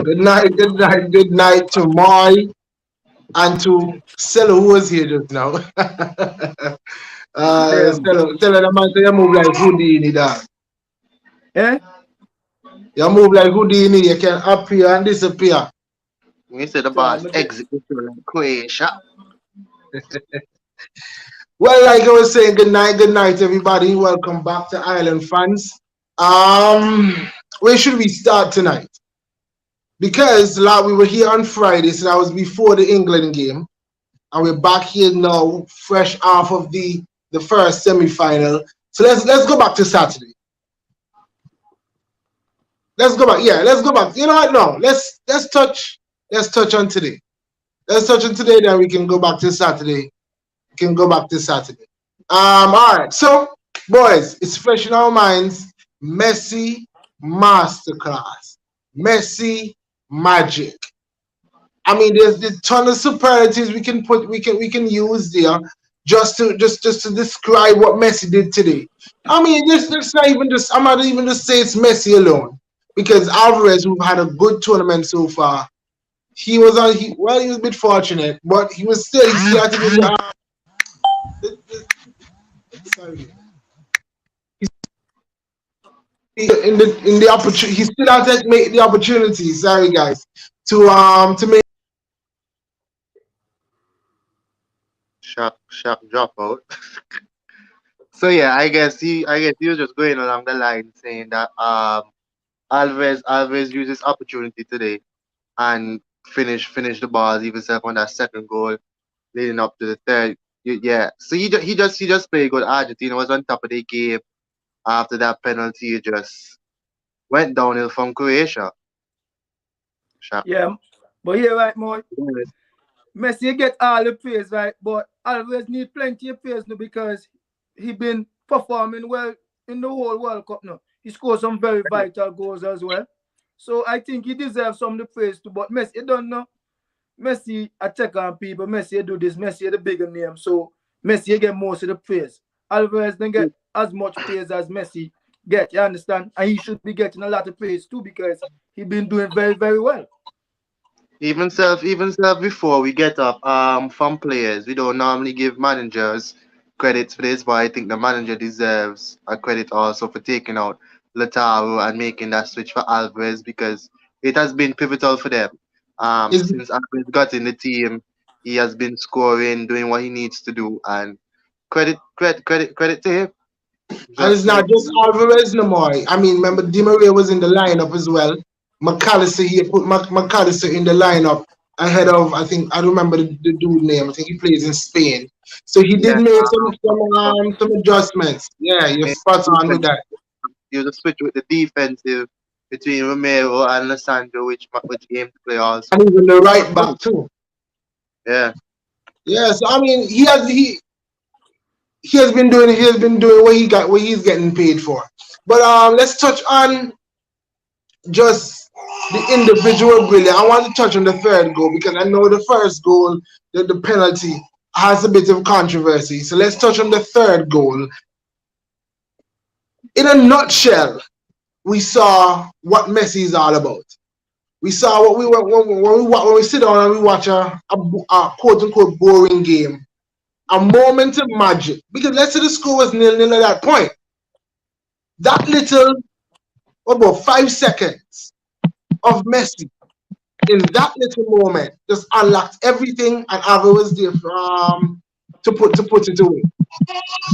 good night to Moy and to Stella who was here just now. Damn. Stella, the man say you move like Houdini, dog. Eh? You move like Houdini, you can appear and disappear. We say the So boss I'm a execution like Croatia. Well, like I was saying, good night, everybody. Welcome back to Island Fans. Where should we start tonight? Because like we were here on Friday, so that was before the England game, and we're back here now, fresh off of the first semi-final. So let's go back to Saturday. Let's go back. Yeah, let's go back. You know what? No, let's touch on today. Let's touch on today, then we can go back to Saturday. We can go back to Saturday. All right. So, boys, it's fresh in our minds. Messi masterclass. Messi magic. I mean, there's a ton of superlatives we can use there just to describe what Messi did today. I mean, this not even just I'm not even just say it's Messi alone because Alvarez, who had a good tournament so far, he was on. He was a bit fortunate, but he still had to do sorry. In the opportunity, he still had to make the opportunity. Sorry, guys, to make. Shock drop out. So yeah, I guess he was just going along the line saying that Alvarez used his opportunity today and finish the ball, leave himself on that second goal, leading up to the third. Yeah. So he just played good. Argentina was on top of the game after that penalty. It just went downhill from Croatia. Shock. Yeah. But yeah, right, more. Messi get all the praise, right? But Alvarez need plenty of praise now because he been performing well in the whole World Cup now. He scored some very vital goals as well. So I think he deserves some of the praise too. But Messi, you don't know. Messi attack on people. Messi do this. Messi the bigger name. So Messi get most of the praise. Alvarez don't get as much praise as Messi get. You understand? And he should be getting a lot of praise too because he been doing very, very well. Even self before we get up from players, we don't normally give managers credit for this, but I think the manager deserves a credit also for taking out Lautaro and making that switch for Alvarez because it has been pivotal for them. Is Since Alvarez got in the team, he has been scoring, doing what he needs to do, and credit to him. And it's Just not make just Alvarez no more. I mean, remember Di Maria was in the lineup as well. McAllister here put McAllister in the lineup ahead of I don't remember the dude name. I think he plays in Spain. So he did yeah. make some adjustments. Yeah, you're Make spot on with defense. that. You just switch with the defensive between Romero and Alessandro, which game to play also. And even the right back too. Yeah. Yeah, so I mean he has been doing what he's getting paid for. But let's touch on just the individual brilliance. I want to touch on the third goal because I know the first goal, the penalty, has a bit of controversy. So let's touch on the third goal. In a nutshell, we saw what Messi is all about. We saw what we when we sit down and we watch a quote unquote boring game, a moment of magic. Because let's say the score was 0-0 at that point. That little, what about 5 seconds of Messi in that little moment just unlocked everything, and Ava was there to put it away.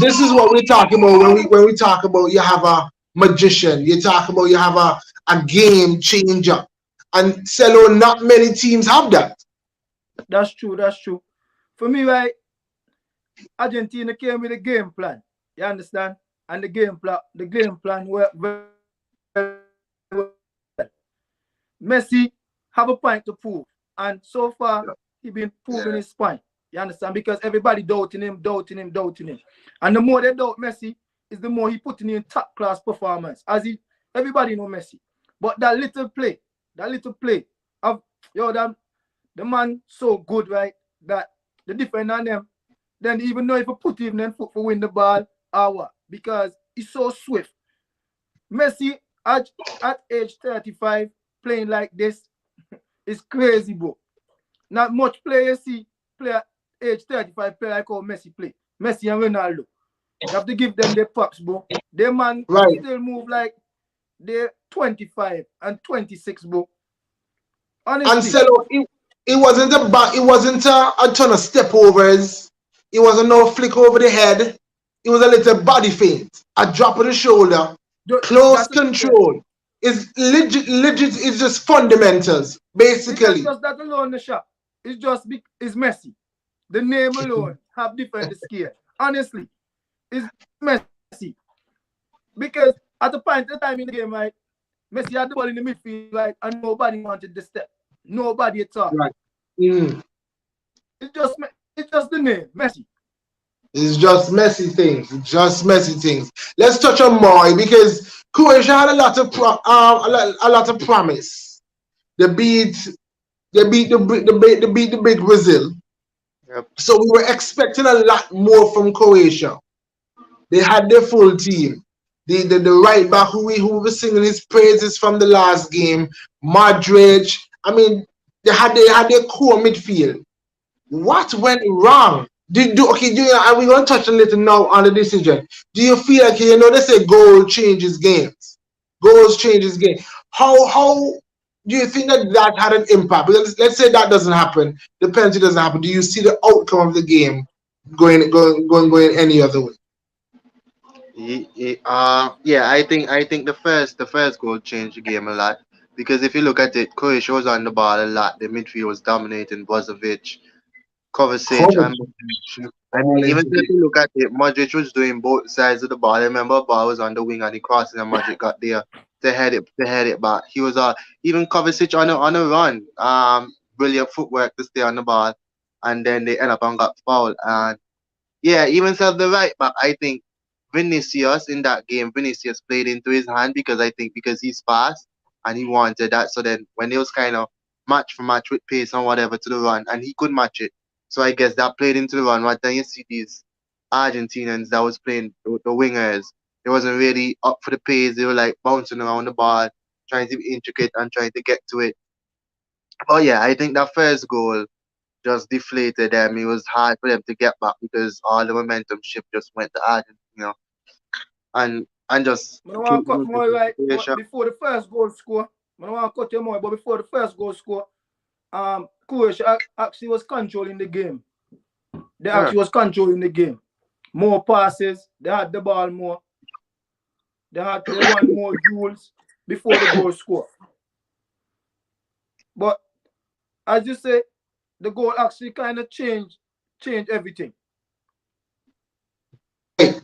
This is what we're talking about when we talk about you have a magician. You talk about you have a game changer, and Celo, not many teams have that. That's true. That's true. For me, right, Argentina came with a game plan. You understand? And the game plan worked very well. Messi have a point to prove. And so far, he been proving his point. You understand? Because everybody doubting him. And the more they doubt Messi, is the more he putting in top class performance. Everybody know Messi. But that little play of the man so good, right? That the defender on them, then even know if you put him then foot for win the ball or what. Because he's so swift. Messi at age 35 playing like this, It's crazy, bro. Not much players see play at age 35 play like how Messi play. Messi and Ronaldo. You have to give them their props, bro. Their man Right. still move like they're 25 and 26, bro. And Honestly, Celo, it wasn't it wasn't a ton of step overs. It wasn't no flick over the head. It was a little body feint, a drop of the shoulder, close that's it. control. It's legit. It's just fundamentals, It's not basically. just that alone, the shot. It's just it's Messi. The name alone have different scale. Honestly, it's Messi. Because at the point of time in the game, right, Messi had the ball in the midfield, right, and nobody wanted the step. Nobody at all. Right. Mm. It's just the name, Messi. It's just messy things. It's just messy things. Let's touch on Moy because Croatia had a lot of a lot of promise. They beat the big Brazil. Yep. So we were expecting a lot more from Croatia. They had their full team. The right back who was singing his praises from the last game, Modric. I mean, they had their core midfield. What went wrong? And we're gonna touch a little now on the decision. Do you feel like they say goal changes games? Goals changes game. How do you think that had an impact? Because let's say that doesn't happen, the penalty doesn't happen. Do you see the outcome of the game going any other way? Yeah, I think the first goal changed the game a lot because if you look at it, Croatia was on the ball a lot. The midfield was dominating. Brozovic, Kovacic, and Kovacic Modric. I mean, all even into if it. you look at it, Modric was doing both sides of the ball. I remember ball was on the wing and he crossed it, and Modric got there to head it back. He was even Kovacic on a run. Brilliant footwork to stay on the ball, and then they end up and got fouled. And yeah, even self the right back, I think Vinicius in that game, Vinicius played into his hand because he's fast and he wanted that. So then when it was kind of match for match with pace and whatever to the run, and he could match it. So I guess that played into the run. But then you see these Argentinians that was playing the wingers, they wasn't really up for the pace. They were like bouncing around the ball, trying to be intricate and trying to get to it. But yeah, I think that first goal just deflated them. It was hard for them to get back because all the momentum shift just went to Argentina and just I don't want keep to cut losing more the right, but situation. before the first goal score, I don't want to cut you more, but before the first goal score, Croatia actually was controlling the game. They Yeah. actually was controlling the game. More passes, they had the ball more. They won more duels before the goal score. But as you say, the goal actually kind of changed everything. Right.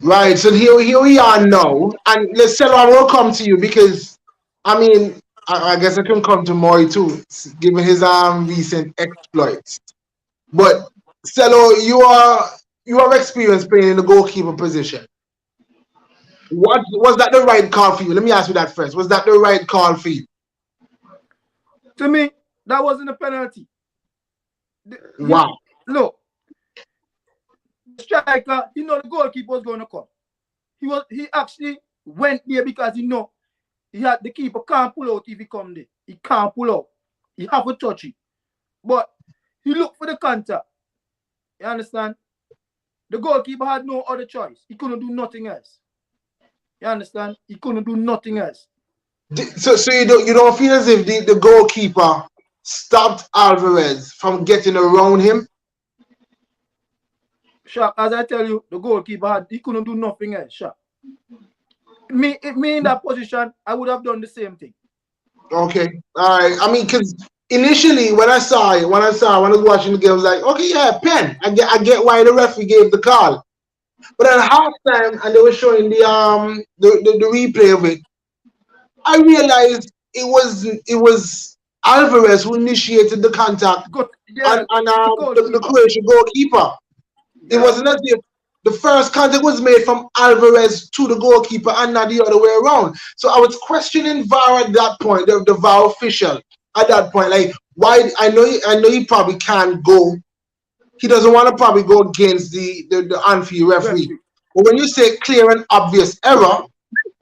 Right. So here we are now. And let's say I will come to you because I mean I guess I can come to Moy too, given his recent exploits. But Celo, you have experience playing in the goalkeeper position. What was that the right call for you? Let me ask you that first. Was that the right call for you? To me, that wasn't a penalty. Wow. Look, the striker, the goalkeeper was going to come. He actually went there because the keeper can't pull out if he come there. He can't pull out. He have to touch it. But he looked for the counter. You understand? The goalkeeper had no other choice. He couldn't do nothing else. You understand? He couldn't do nothing else. So you don't feel as if the goalkeeper stopped Alvarez from getting around him? Sharp, as I tell you, the goalkeeper he couldn't do nothing else. Sharp. Me in that position, I would have done the same thing. Okay. All right. I mean, because initially when I was watching the game, I was like, okay, yeah, pen. I get why the referee gave the call. But at halftime, and they were showing the replay of it, I realized it was Alvarez who initiated the contact on the Croatian goalkeeper. It wasn't as if the first contact was made from Alvarez to the goalkeeper and not the other way around. So I was questioning VAR at that point, the VAR official at that point. Like, why? I know he probably can't go. He doesn't want to probably go against the on-field referee. But when you say clear and obvious error,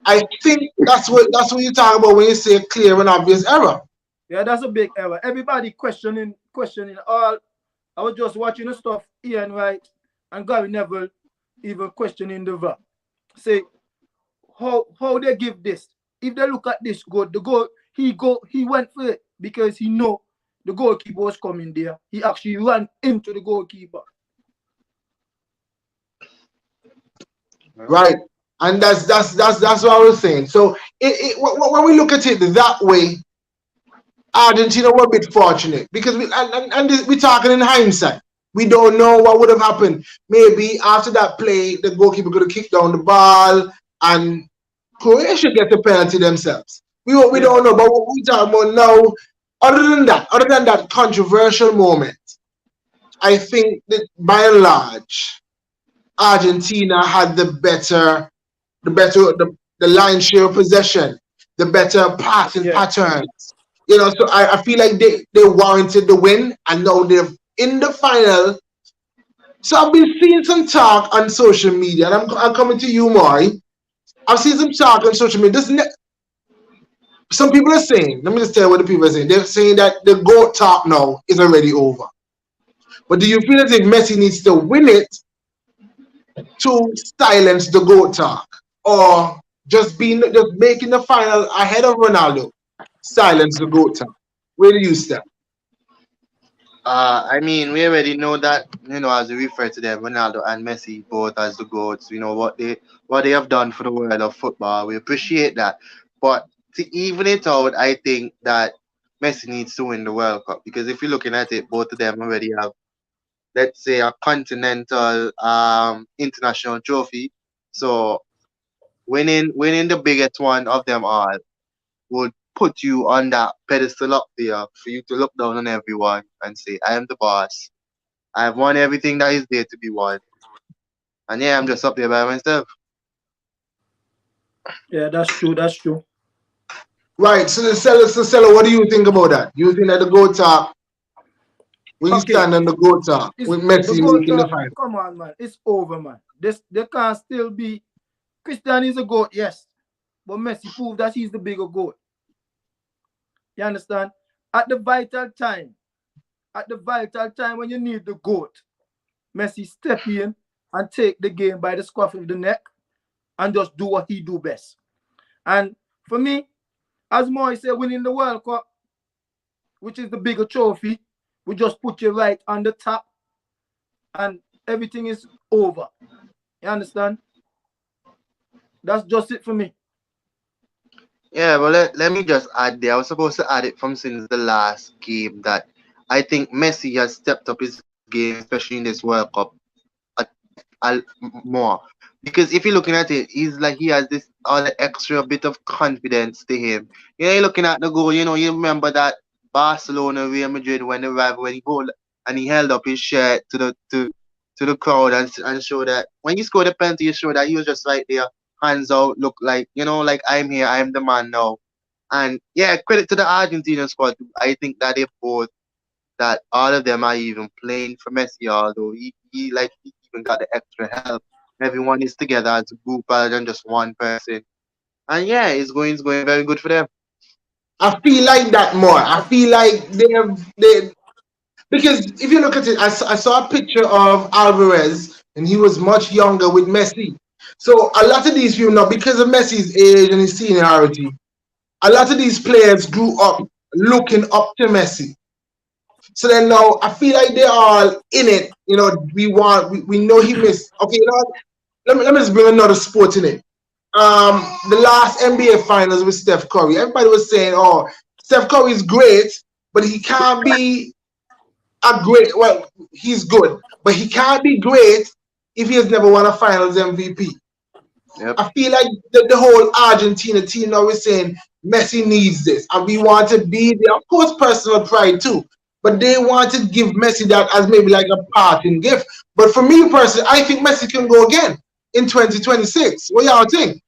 I think that's what you talk about when you say clear and obvious error. Yeah, that's a big error. Everybody questioning all. I was just watching the stuff, Ian Wright and Gary Neville even questioning the VAR. Say how they give this. If they look at this goal, the goal he went for it because he know the goalkeeper was coming there. He actually ran into the goalkeeper. Right. And that's what I was saying. So when we look at it that way, Argentina were a bit fortunate because we're talking in hindsight. We don't know what would have happened. Maybe after that play, the goalkeeper could have kicked down the ball and Croatia get the penalty themselves. We don't know, but what we talking about now, other than that controversial moment, I think that by and large, Argentina had the line share possession, the better passing patterns. So I feel like they warranted the win, and now they're in the final. So I've been seeing some talk on social media, and I'm coming to you, Maury. I've seen some talk on social media. Some people are saying, let me just tell you what the people are saying. They're saying that the GOAT talk now is already over. But do you feel as if Messi needs to win it to silence the GOAT talk? Or just making the final ahead of Ronaldo silence the GOAT talk? Where do you stand? I mean, we already know that, as we refer to them, Ronaldo and Messi both as the goats. What they have done for the world of football. We appreciate that. But to even it out, I think that Messi needs to win the World Cup because if you're looking at it, both of them already have, let's say, a continental, international trophy. So winning the biggest one of them all would put you on that pedestal up there for you to look down on everyone and say, I am the boss. I have won everything that is there to be won. And yeah, I'm just up there by myself. Yeah, that's true. That's true. Right. So the seller, what do you think about that? Do you think that the GOAT talk, where you Okay, stand on the GOAT talk it's with the Messi goat. making the final? Come on, man. It's over, man. This they can't still be. Christian is a goat, yes, but Messi proved that he's the bigger goat. You understand? At the vital time, when you need the goat, Messi step in and take the game by the scruff of the neck and just do what he do best. And for me, as Moy said, winning the World Cup, which is the bigger trophy, we just put you right on the top and everything is over. You understand? That's just it for me. Yeah, but let me just add there. I was supposed to add it from since the last game that I think Messi has stepped up his game, especially in this World Cup, more. Because if you're looking at it, he's like he has this other extra bit of confidence to him. You're looking at the goal, you remember that Barcelona Real Madrid when they arrived when he goal and he held up his shirt to the crowd and show that when you score the penalty, you show that he was just right there, hands out, look like like I'm here, I'm the man now. And yeah, credit to the Argentinian squad. I think that they both that all of them are even playing for Messi, although he even got the extra help. Everyone is together as a group rather than just one person. And yeah, it's going very good for them. I feel like that more. I feel like they because if you look at it, I saw a picture of Alvarez and he was much younger with Messi. So a lot of these people now, because of Messi's age and his seniority, a lot of these players grew up looking up to Messi. So then now I feel like they're all in it. We know he missed. Okay, let me just bring another sport in it. The last NBA finals with Steph Curry. Everybody was saying, oh, Steph Curry is great, but he can't be well, he's good, but he can't be great if he has never won a finals MVP. Yep. I feel like the whole Argentina team now is saying Messi needs this, and we want to be there. Of course, personal pride too, but they want to give Messi that as maybe like a parting gift. But for me personally, I think Messi can go again in 2026. What y'all think?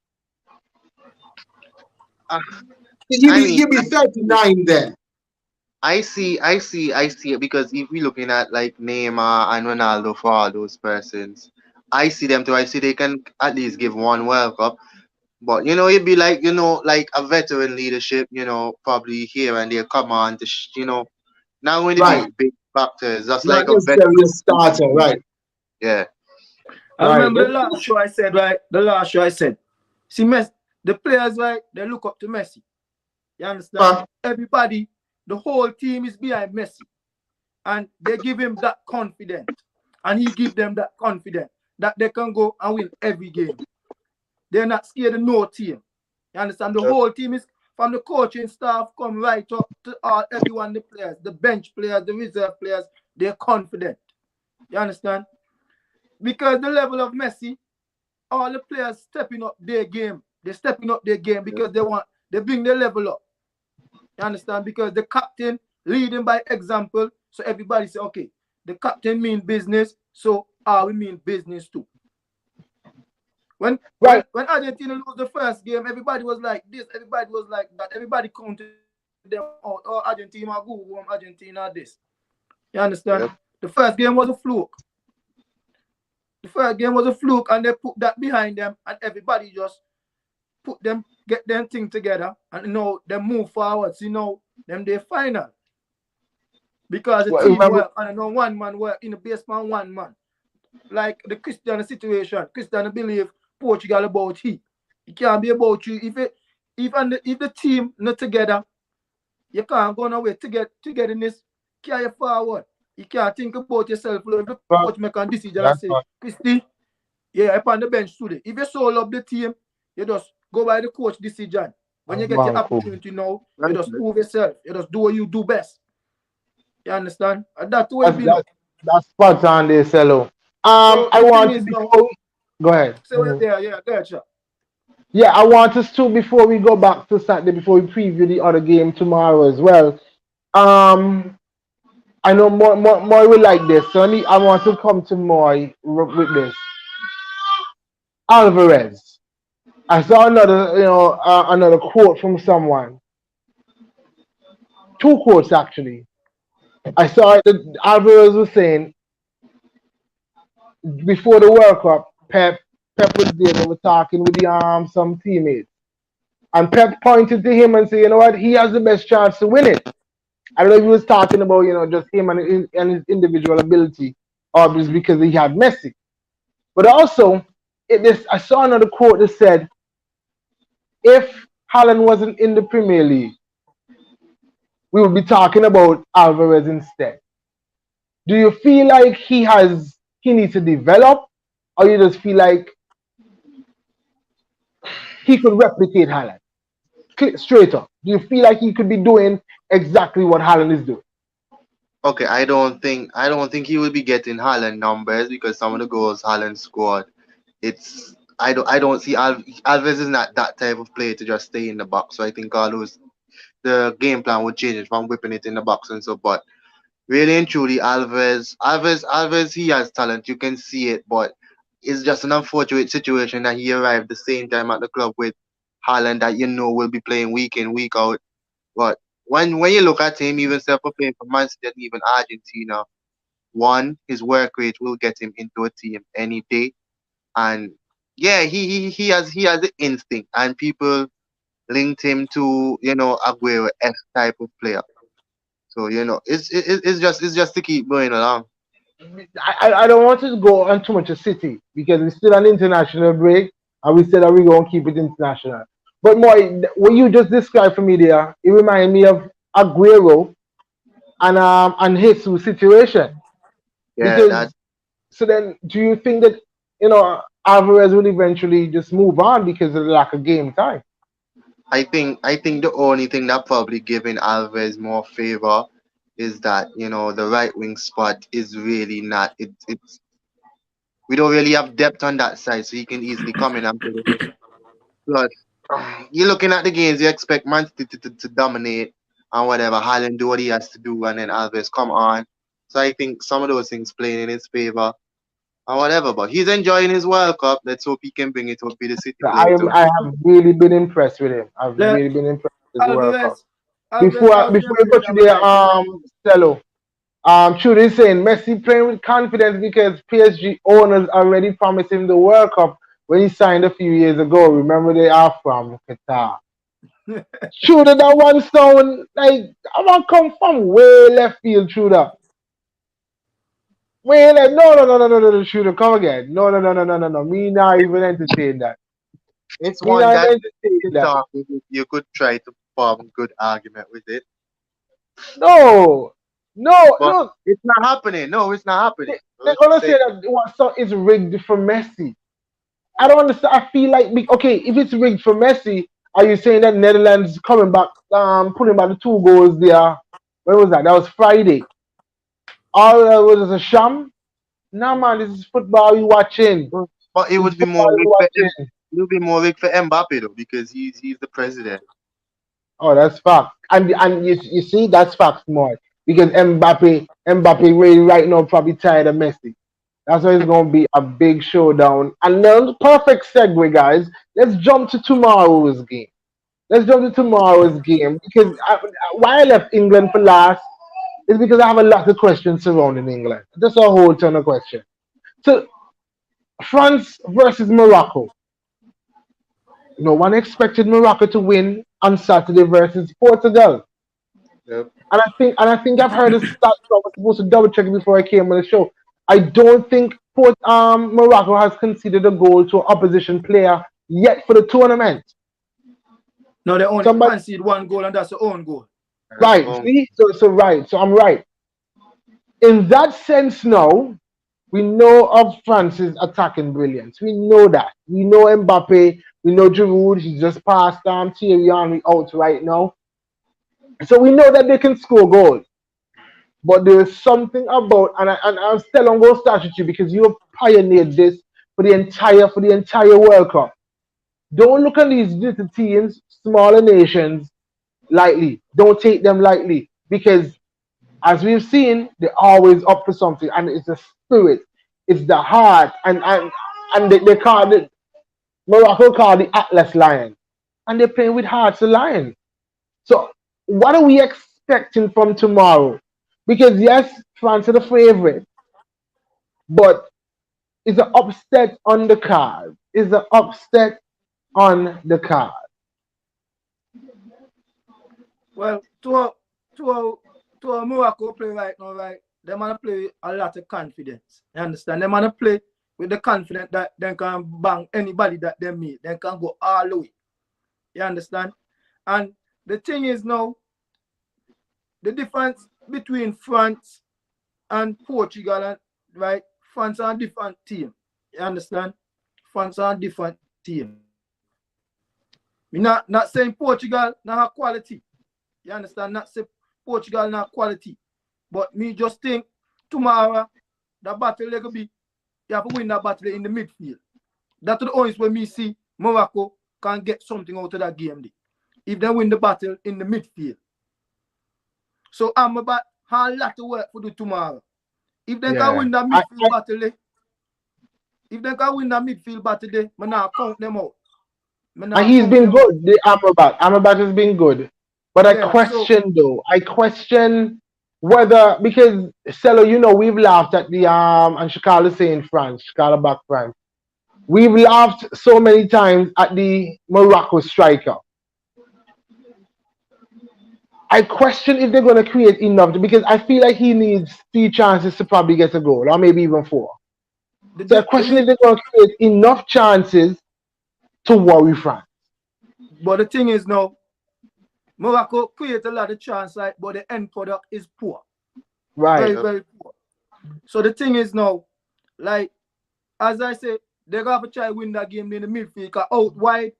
Uh, He'll I be mean, he'll be 39 then. I see it because if we're looking at like Neymar and Ronaldo for all those persons, I see them too. I see they can at least give one World Cup. But it'd be like like a veteran leadership. Probably here and there come on to not going to be Right. big factors. Just Not like a veteran. necessarily a starter. Right. Yeah, I Right. remember the last show I said, right? The last show I said, see, the players, right? They look up to Messi. You understand? Everybody, the whole team is behind Messi, and they give him that confidence, and he give them that confidence that they can go and win every game. They're not scared of no team. You understand? The whole team is from the coaching staff come right up to everyone, the players, the bench players, the reserve players. They're confident. You understand? Because the level of Messi, all the players stepping up their game. They're stepping up their game because they bring their level up. You understand? Because the captain leading by example. So everybody say, okay, the captain mean business, so we mean business too. When Argentina lose the first game, everybody was like this, everybody was like that, everybody counted them out. Oh, Argentina go home, Argentina this. You understand? yep. The first game was a fluke. The first game was a fluke, and they put that behind them, and everybody just get them thing together, and they move forward. So them they final. Because the team work and one man work in the basement, one man. Like the Cristiano situation. Cristiano believe Portugal about he. It can't be about you. If the team not together, you can't go nowhere to get togetherness, carry forward. You can't think about yourself. If the coach make a decision and say, Christy, upon the bench today. If you so love the team, you just go by the coach decision. When you get your opportunity now, you just prove yourself. You just do what you do best. You understand? And that's the way it be now. That's spot on there, Cello. So I the thing want to is now, go ahead. so go ahead, sure. Yeah, I want us to before we go back to Saturday, before we preview the other game tomorrow as well. I know more will like this, so I want to come to Moy with this. Alvarez. I saw another quote from someone. Two quotes actually. I saw that Alvarez was saying before the World Cup, Pep was there. They were talking with some teammates, and Pep pointed to him and said, "You know what? He has the best chance to win it." I don't know if he was talking about just him and his individual ability, or just because he had Messi. But also, I saw another quote that said, "If Haaland wasn't in the Premier League, we would be talking about Alvarez instead." Do you feel like he needs to develop, or you just feel like he could replicate Haaland? Straight up, do you feel like he could be doing exactly what Haaland is doing? Okay, I don't think he will be getting Haaland numbers because some of the goals Haaland scored, I don't see Alves is not that type of player to just stay in the box. So I think all those the game plan would change from whipping it in the box and so. But really and truly, Alves, he has talent. You can see it, but it's just an unfortunate situation that he arrived the same time at the club with Haaland that will be playing week in week out. But when you look at him, even self playing for Man City and even Argentina, one, his work rate will get him into a team any day. And yeah, he has the instinct, and people linked him to Aguero F type of player. So it's just to keep going along. I don't want to go on too much of City because it's still an international break, and we said that we're going to keep it international. But more, what you just described for me there, it reminded me of Aguero and Jesus situation. Yeah, that Because so then, do you think that Alvarez will eventually just move on because of the lack of game time? I think the only thing that probably giving Alves more favor is that the right wing spot is really not it's we don't really have depth on that side, so he can easily come in and play. Plus, you're looking at the games, you expect Man City to dominate and whatever. Haaland do what he has to do, and then Alves come on. So I think some of those things playing in his favor and whatever. But he's enjoying his World Cup. Let's hope he can bring it up with the City So player too. I have really been impressed with him. I've really been impressed with his World Cup. Alvarez, Alvarez Before also before you player go to that we there, like, Stello, Trudy is saying Messi playing with confidence because PSG owners already promised him the World Cup when he signed a few years ago. Remember they are from Qatar. Shooter that one sound like I want come from way left field. Shooter, way left. No. Shooter, come again. No. Me not even entertain that. It's Me one not that entertain you that. talk, you could try to form a good argument with it, No, no. but Look, it's not happening. No, it's not happening. they're So, gonna say that what song is rigged for Messi. I don't understand. I feel like okay, if it's rigged for Messi, are you saying that Netherlands coming back, putting back the 2 goals there? When was that? That was Friday. All was a sham. Nah, man, this is football you watching. but it This is would be more football you rigged for watching. it would be more rigged for Mbappe though because he's the president. Oh, that's fact. And you see that's facts more because Mbappe really right now probably tired of Messi. That's why it's gonna be a big showdown. And then perfect segue, guys. Let's jump to tomorrow's game. Let's jump to tomorrow's game because why I left England for last is because I have a lot of questions surrounding England. Just a whole ton of questions. So France versus Morocco. No one expected Morocco to win on Saturday versus Portugal. Yep. And I think I've heard this stat. So I was supposed to double check it before I came on the show. I don't think Morocco has conceded a goal to an opposition player yet for the tournament. No, they only Somebody concede one goal, and that's their own goal. right, see? So right. So I'm right. In that sense now, we know of France's attacking brilliance. We know that. We know Mbappe. We know Giroud. He just passed Thierry Henry out right now. So we know that they can score goals. But there is something about, and I'm still on go start with you because you have pioneered this for the entire World Cup. Don't look at these little teams, smaller nations, lightly. Don't take them lightly because, as we've seen, they're always up for something, and it's the spirit, it's the heart, and they call it Morocco called the Atlas Lion, and they're playing with hearts of lions. So, what are we expecting from tomorrow? Because yes, France are the favorite, but is an upset on the card. Is an upset on the card. Well, to a Morocco play right now, right? They wanna play with a lot of confidence. You understand? They wanna play with the confidence that they can bang anybody that they meet. They can go all the way. You understand? And the thing is now, the difference between France and Portugal, and right? France are a different team. You understand? France are a different team. Me not saying Portugal not have quality. You understand? Not say Portugal not quality. But me just think tomorrow the battle will be you have to win that battle in the midfield. That's the only way me see Morocco can get something out of that game day. If they win the battle in the midfield. So I'm about a lot of work to do tomorrow. If they can win that midfield battle day, if they can win that midfield battle day, I now count them out. And he's been good, the Amrabat. Amrabat has been good. But I question whether, because Cello, you know, we've laughed at the and Shakala saying France, Shakala back France. We've laughed so many times at the Morocco striker. I question if they're going to create enough because I feel like he needs 3 chances to probably get a goal, or maybe even 4. So I question if they're going to create enough chances to worry France. But the thing is now, Morocco create a lot of chance, like, but the end product is poor. Right. Very, very poor. So the thing is now, like, as I say, they're going to try to win that game in the midfield because out wide,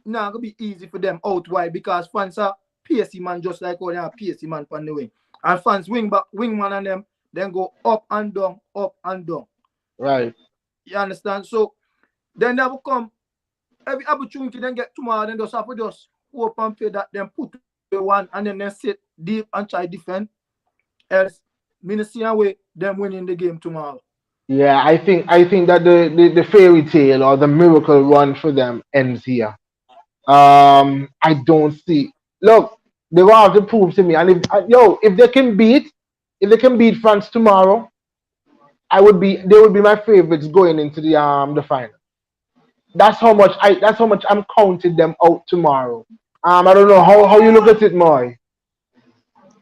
not going to be easy for them out wide because France are PSC man just like how they are PSC man from the wing. And France wingman and them, then go up and down, up and down. Right. You understand? So then they will come, every opportunity then get tomorrow, then just have to just hope and pray that then put the one and then they sit deep and try defend. Else, me see a way them winning the game tomorrow. Yeah, I think that the fairy tale or the miracle run for them ends here. I don't see. Look, they will have to prove to me. And if they can beat France tomorrow, they would be my favorites going into the final. that's how much I'm counting them out tomorrow. I don't know how you look at it, Moy.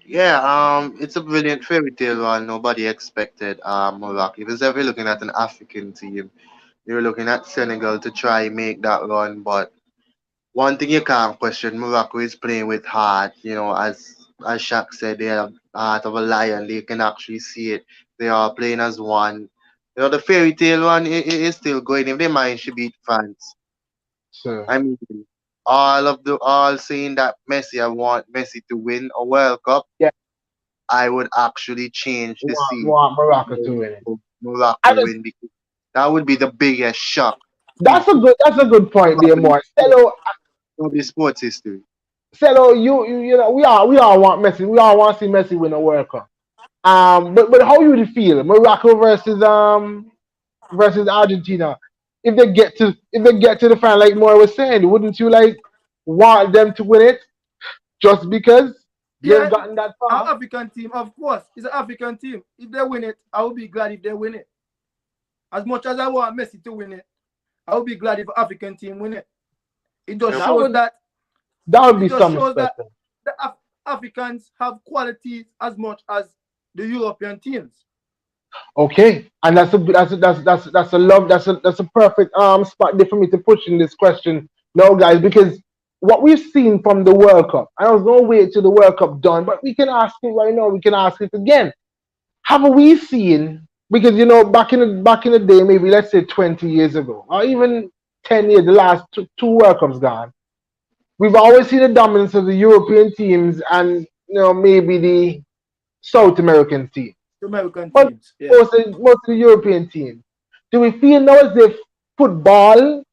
Yeah, it's a brilliant fairy tale one. Nobody expected Morocco. Because if you're looking at an African team, you're looking at Senegal to try make that run. But one thing you can't question, Morocco is playing with heart. As Shaq said, they have the heart of a lion. They can actually see it. They are playing as one. The fairy tale one is still going. If they manage to beat France, So I mean, all saying that Messi, I want Messi to win a World Cup. yeah, I would actually change the seed. want Morocco to win it. I Morocco just win because that would be the biggest shock in that's a good point there, probably Moy. probably sports history. Celo, you know we all want Messi. We all want to see Messi win a World Cup. But how you would feel Morocco versus Argentina if they get to the final like Moore was saying, wouldn't you like want them to win it just because they've Yeah, gotten that our far? African team, of course, it's an African team. If they win it, I will be glad if they win it. As much as I want Messi to win it, I will be glad if African team win it. It just Yep. That shows would that that would it be just some shows that special. the Africans have qualities as much as the European teams. Okay, and that's a perfect spot there for me to push in this question now, guys, because what we've seen from the World Cup, I was gonna wait till the World Cup done, but we can ask it right now. We can ask it again. Have we seen? Because back in the day, maybe let's say 20 years ago, or even 10 years, the last two World Cups gone, we've always seen the dominance of the European teams and maybe the South American team. The American But teams, yeah. most of the European teams. Do we feel now as if football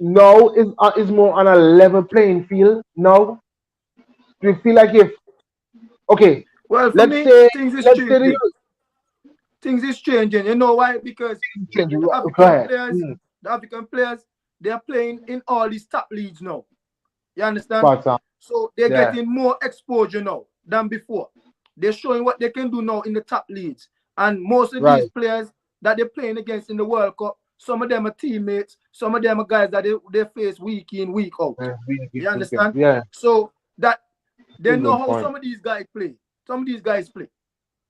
now is more on a level playing field now? Do we feel like if okay, Well, for let's me, say things is let's say the changing. Things is changing. You know why? Because European the go African ahead. players, the African players, they are playing in all these top leagues now. You understand? But So they're yeah, getting more exposure now than before. They're showing what they can do now in the top leagues. And most of these right. players that they're playing against in the World Cup, some of them are teammates, some of them are guys that they face week in, week out. You understand? Yeah, So that that's they a know good how point. some of these guys play. Some of these guys play.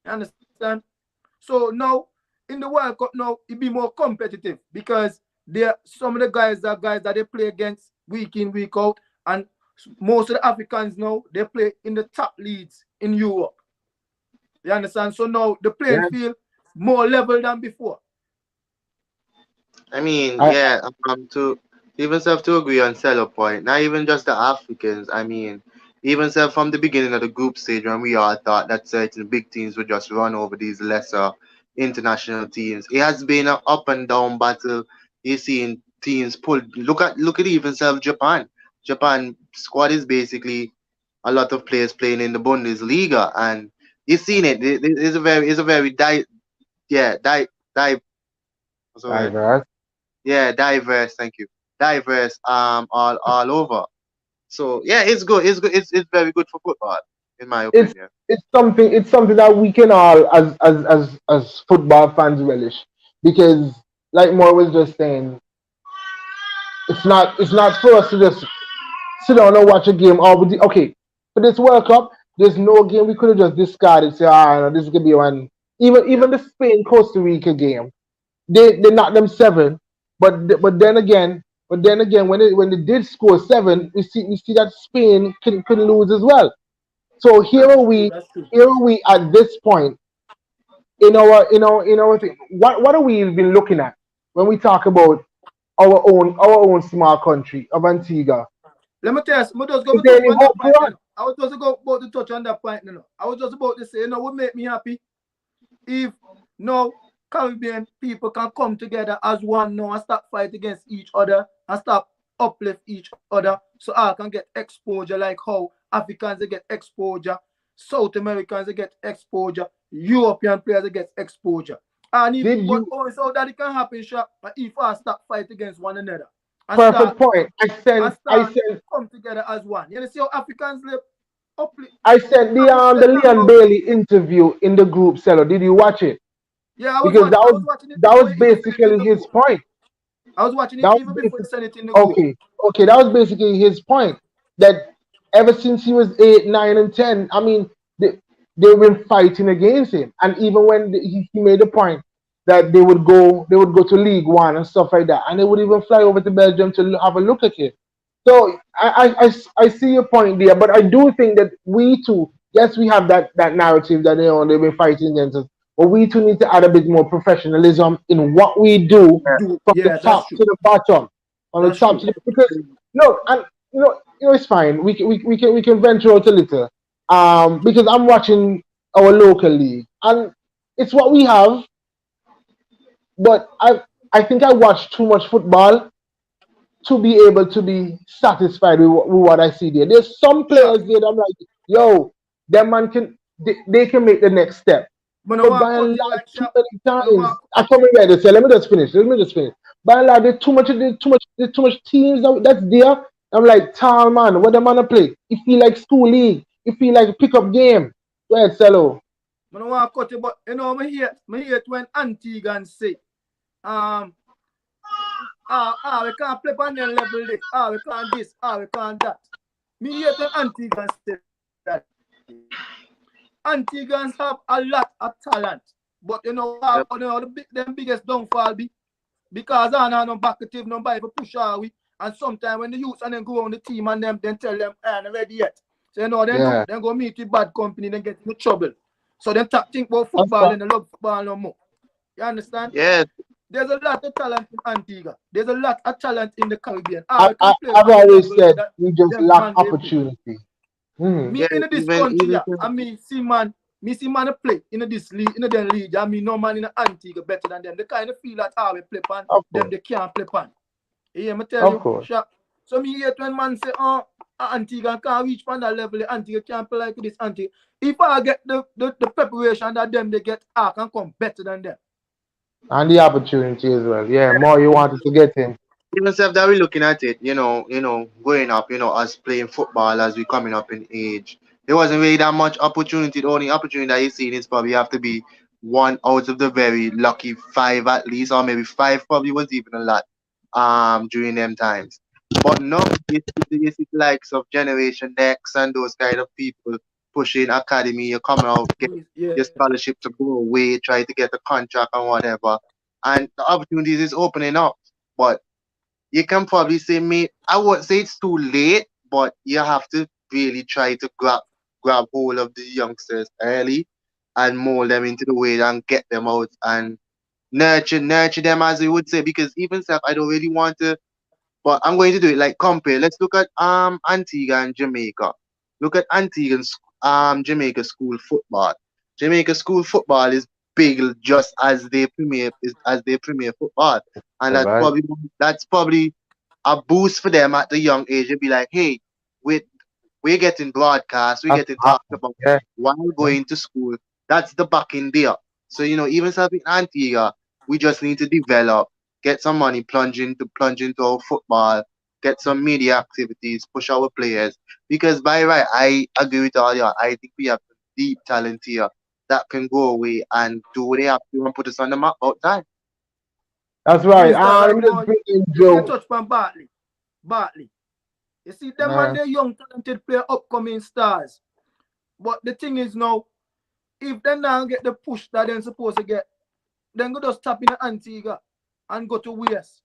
You understand? So now in the World Cup now it be more competitive because some of the guys are guys that they play against week in, week out, and most of the Africans now they play in the top leagues in Europe. You understand? So now the playing Yeah, field more level than before. I mean, I yeah, to even self to agree on seller point. Not even just the Africans. I mean, even self from the beginning of the group stage when we all thought that certain big teams would just run over these lesser international teams. It has been an up and down battle. You're seeing teams pull. Look at even self Japan. Japan squad is basically a lot of players playing in the Bundesliga, and you've seen it. It's a very yeah di what's the word? diverse. Yeah, diverse. Thank you. Diverse. All over. So yeah, it's good. It's good. It's very good for football, in my It's opinion. it's something that we can all as football fans relish because like Moore was just saying, it's not for us to just sit down and watch a game. Okay, for this World Cup, there's no game we could have just discarded. Say, no, this is gonna be one. Even Yeah. even the Spain Costa Rica game, they knocked them seven, but then again when they did score seven, we see that Spain couldn't lose as well. So here That's are true. we That's true. here are we at this point in our thing. What are we even looking at when we talk about our own small country of Antigua? Let me tell you, we just Is go to there touch any on hope that point. for us? I was just about to touch on that point. I was just about to say, what make me happy if no Caribbean people can come together as one now and stop fight against each other and stop uplift each other so I can get exposure like how Africans they get exposure, South Americans they get exposure, European players they get exposure. And if Did but you also that it can happen sure, if I start fight against one another and perfect start point? I and sent I start sent come together as one. You know, see how Africans live uplift I sent the uplift Leon about. Bailey interview in the group. Cello, did you watch it? Yeah, Because that I was was watching it that before was you even finished the basically his interview. point. I was watching it That even was before he basically sent it in the group. okay. Okay, that was basically his point. That ever since he was 8, 9, and 10, I mean, they they've been fighting against him. And even when he made the point that they would go to League One and stuff like that, and they would even fly over to Belgium to have a look at him. So I see your point there, but I do think that we too, yes, we have that narrative that they've been fighting against us, but we too need to add a bit more professionalism in what we do Do from the yeah, that's top true. to the bottom, from the That's top to true. the because look, and it's fine. We can venture out a little, because I'm watching our local league, and it's what we have. But I think I watch too much football to be able to be satisfied with what I see there. There's some Yeah. players there that I'm like, yo, that man can they can make the next step. But I But by want to and cut you large, right too sharp. many But I times, want I come in ready to say, let me just finish. Let me just finish. By and large, there's too much teams that's there. I'm like, tall man, what the man to play? It feel like school league. It feel like a pickup game. Go ahead, Cello. but I want to cut you, but me hear it when Antigua say, um, we can't play on their level this, we can't this, we can't that. Me hear it when Antigua say that. Antigans have a lot of talent, but Yep. them biggest downfall be because I know no backative, no buy for push we. And sometimes when the youths and then go on the team and them then tell them I ain't ready yet. So Yeah, then go meet with bad company, then get into trouble. So then think about that's football fine. and they love football no more. You understand? Yes. There's a lot of talent in Antigua. There's a lot of talent in the Caribbean. I, We I, can play I've on the always level said that we just them lack man they play. opportunity. Hmm. Me Yeah. in this country, Even yeah, I mean, me see man play in this league, in the league. I mean, no man in the Antigua better than them. They kind of feel that we play pan, Of them course, they can't play pan. You hear me tell of you, course. Sha. So me hear when man say, Antigua can't reach pan that level, the Antigua can't play like this Antigua. If I get the preparation that them they get, I can come better than them. And the opportunity as well. Yeah, more you wanted to get him. even self that we're looking at it, growing up, us playing football as we coming up in age, there wasn't really that much opportunity. The only opportunity that you seen is probably have to be one out of the very lucky five at least, or maybe five probably was even a lot during them times. But no, you see the likes of Generation X and those kind of people pushing academy, you're coming out, get Yeah. your scholarship to go away, try to get a contract and whatever. And the opportunities is opening up. But you can probably say me I won't say it's too late, but you have to really try to grab hold of the youngsters early and mold them into the way and get them out and nurture them as we would say, because even self I don't really want to, but I'm going to do it like compare. Let's look at Antigua and Jamaica. Look at Antigua and Jamaica school football. Jamaica school football is big just as their premier football. And All right. that's probably a boost for them at the young age. They'd be like, hey, we we're getting broadcast, we're That's getting what talked happened. about Yeah. while Yeah. going to school. That's the back in there. So, even self in Antigua, we just need to develop, get some money, plunge into our football, get some media activities, push our players. Because by right, I agree with all you. I think we have deep talent here that can go away and do what they have to and put us on the map outside. That's right. Crystal, Let right me just now, bring in you see a Joe. touch from Bartley. You see them man, Uh, they young talented player, upcoming stars. But the thing is now, if they now get the push that they're supposed to get, then go just tap in the Antigua and go to West.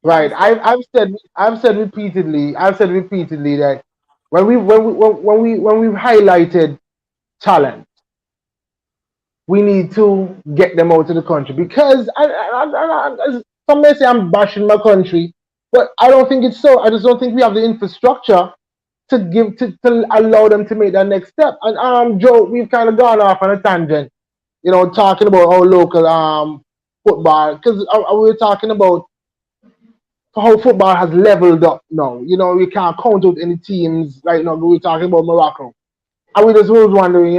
You right. understand? I've said repeatedly that when we've highlighted talent, we need to get them out of the country because some may say I'm bashing my country, but I don't think it's so. I just don't think we have the infrastructure to allow them to make that next step. And Joe, we've kind of gone off on a tangent, talking about our local football because we were talking about how football has leveled up now. We can't count out any teams right now. We're talking about Morocco. I was just was wondering,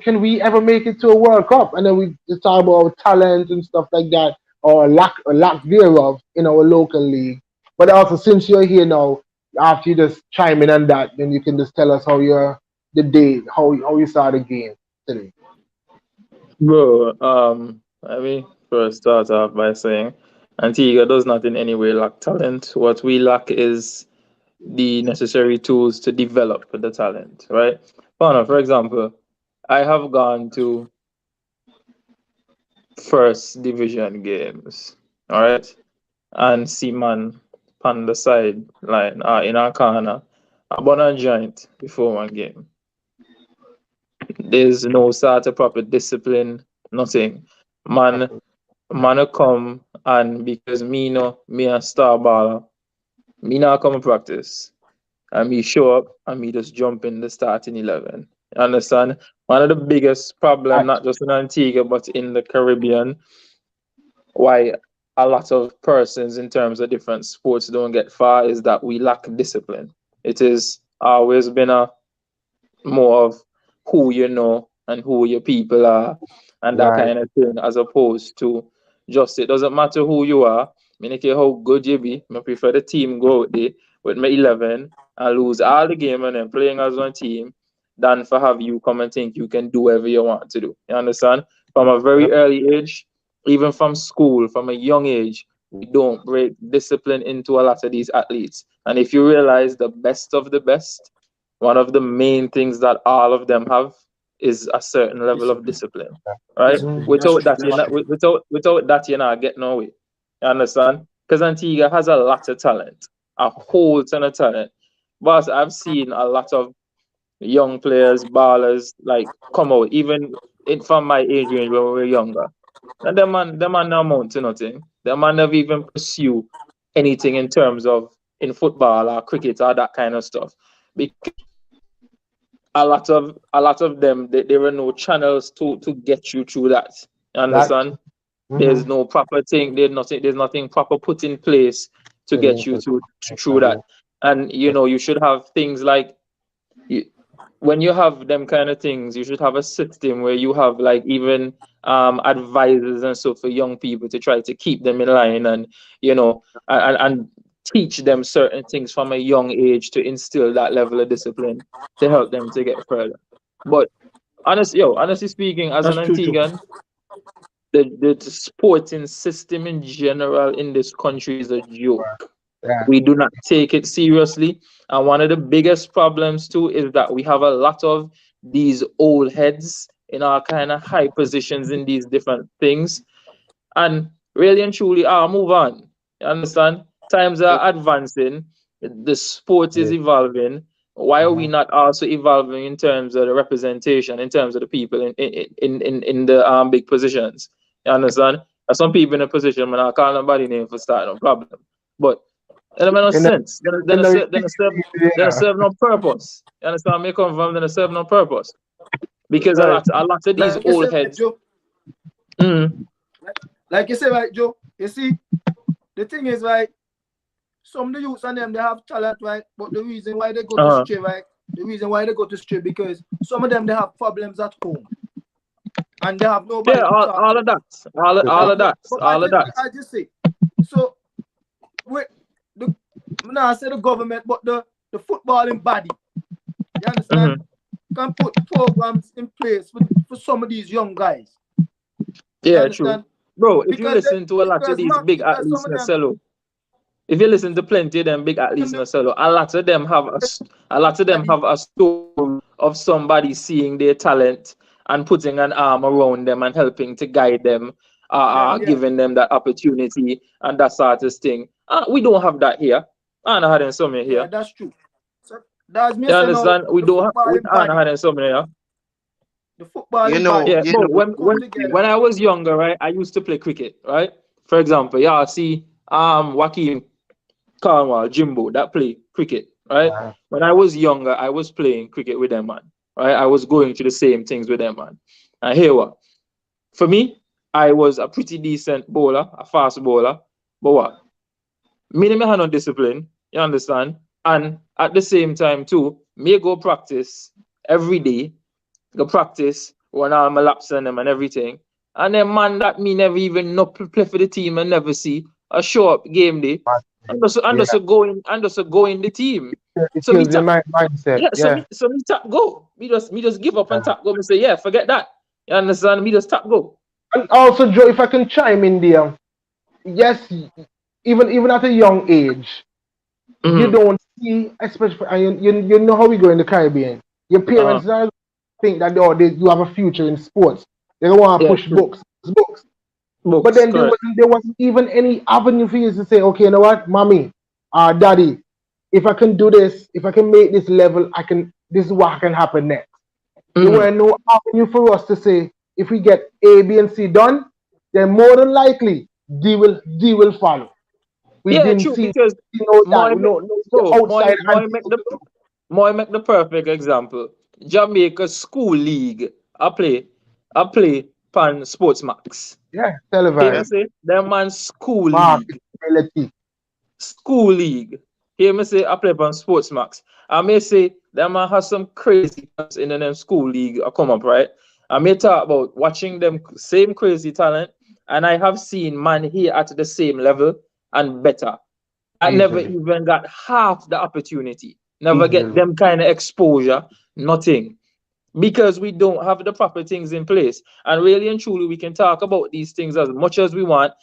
can we ever make it to a World Cup? And then we just talk about talent and stuff like that, or lack thereof in our local league. But also, since you're here now, after you just chime in on that, then you can just tell us how how you saw the game today. Bro, let me first start off by saying Antigua does not in any way lack talent. What we lack is the necessary tools to develop the talent, right? For example, I have gone to first division games, all right, and see man on the sideline in our corner, about a joint before one game. There's no sort of proper discipline, nothing. Man, man will come and because me a star baller, me not come to practice. And me show up and me just jump in the starting 11. You understand? One of the biggest problem, not just in Antigua, but in the Caribbean, why a lot of persons in terms of different sports don't get far is that we lack discipline. It is always been a more of who you know and who your people are and that Right. kind of thing, as opposed to just it doesn't matter who you are. I don't care how good you be. I prefer the team go out there with my 11 and lose all the game and then playing as one team than for have you come and think you can do whatever you want to do. You understand? From a very early age, even from school, from a young age, we don't break discipline into a lot of these athletes. And if you realize the best of the best, one of the main things that all of them have is a certain level of Discipline. discipline, right? Discipline. That's Without true. that, you're That's not true. without that you're not getting nowhere. You understand? Because Antigua has a lot of talent, a whole ton of talent. But I've seen a lot of young players, ballers, like come out, even from my age range when we were younger. And them man no amount to nothing. Them man never even pursue anything in terms of in football or cricket or that kind of stuff. Because a lot of them there were no channels to get you through that. You That. understand? There's Mm-hmm. no proper thing, there's nothing proper put in place to get you through that. And you should have things like you, when you have them kind of things, you should have a system where you have like even advisors and so for young people to try to keep them in line and and teach them certain things from a young age to instill that level of discipline to help them to get further. But honestly speaking, as an That's true, Joe. Antiguan, the sporting system in general in this country is a joke. Yeah. We do not take it seriously. And one of the biggest problems too is that we have a lot of these old heads in our kind of high positions in these different things. And really and truly, move on. You understand? Times are advancing, the sport is Yeah. evolving. Why are we Uh-huh. not also evolving in terms of the representation, in terms of the people in the big positions? You understand? There's some people in a position, man, I call nobody name for start, no problem. But it don't make no In the, sense. in the, Then it yeah. serve no purpose. You understand where me come from? Then it serve no purpose. Because a Right. lot a lot of these Like you old said, right, heads. Joe. Mm, Like you said, right, Joe. You see, the thing is, right, some of the youths and them, they have talent, right? But the reason why they go to uh-huh. stray, right? The reason why they go to stray because some of them, they have problems at home. And they have Yeah, nobody to talk all to. of that. All of that. But All of that. I just say, so with the now I say the government, but the footballing body, you understand, Mm-hmm. can put programs in place for some of these young guys. You Yeah, true. understand? Bro, if you Because listen to a lot of these big because athletes some of in the them cello, if you listen to plenty of them big athletes in the cello, a lot of them have a lot of them body, have a story of somebody seeing their talent and putting an arm around them and helping to guide them, yeah, giving them that opportunity and that sort of thing. We don't have that here. I don't have them somewhere yeah, here. that's true. So that's me You saying now understand? We don't have them somewhere here. the You footballing know, body Yeah, you but know, come together. when I was younger, right, I used to play cricket, right? For example, yeah, see, Joaquin Cornwall, Jimbo, that play cricket, right? When I was younger, I was playing cricket with them, man, right? I was going through the same things with them, man. And here what? For me, I was a pretty decent bowler, a fast bowler, but what? Me and me had no discipline, you understand? And at the same time too, me go practice every day, go practice, run all my laps on them and everything. And then man that me never even know play for the team and never see a show up game day. And Yeah. just a go in the team. It So me kills the tap mindset. yeah, Yeah. so me tap go. Me just give up and Yeah. tap go. Me say, yeah, forget that. You understand? Me just tap go. And also, Joe, if I can chime in there, yes, even at a young age, you Mm-hmm. don't see, especially, and you know how we go in the Caribbean. Your Uh-huh. parents don't think that you have a future in sports. They don't want to Yeah, push true. books. But Books, then correct. there wasn't even any avenue for you to say, okay, you know what, mommy, daddy, if I can do this, if I can make this level, I can. This is what can happen next. There Mm-hmm. were no avenue for us to say if we get A, B, and C done, then more than likely D will follow. We Yeah, didn't true. see Because no that, more, no bro, outside hands. more make the perfect example. Jamaica School League. I play pan Sports Max. Yeah, Hear me televised say, that man School League. marketability. School League. Hear me say, I play on Sports Max. I may say that man has some crazy talents in them school league I come up, right? I may talk about watching them same crazy talent, and I have seen man here at the same level and better. That never Easily, even got half the opportunity, never get easily. them kind of exposure, nothing. Because we don't have the proper things in place. And really and truly, we can talk about these things as much as we want,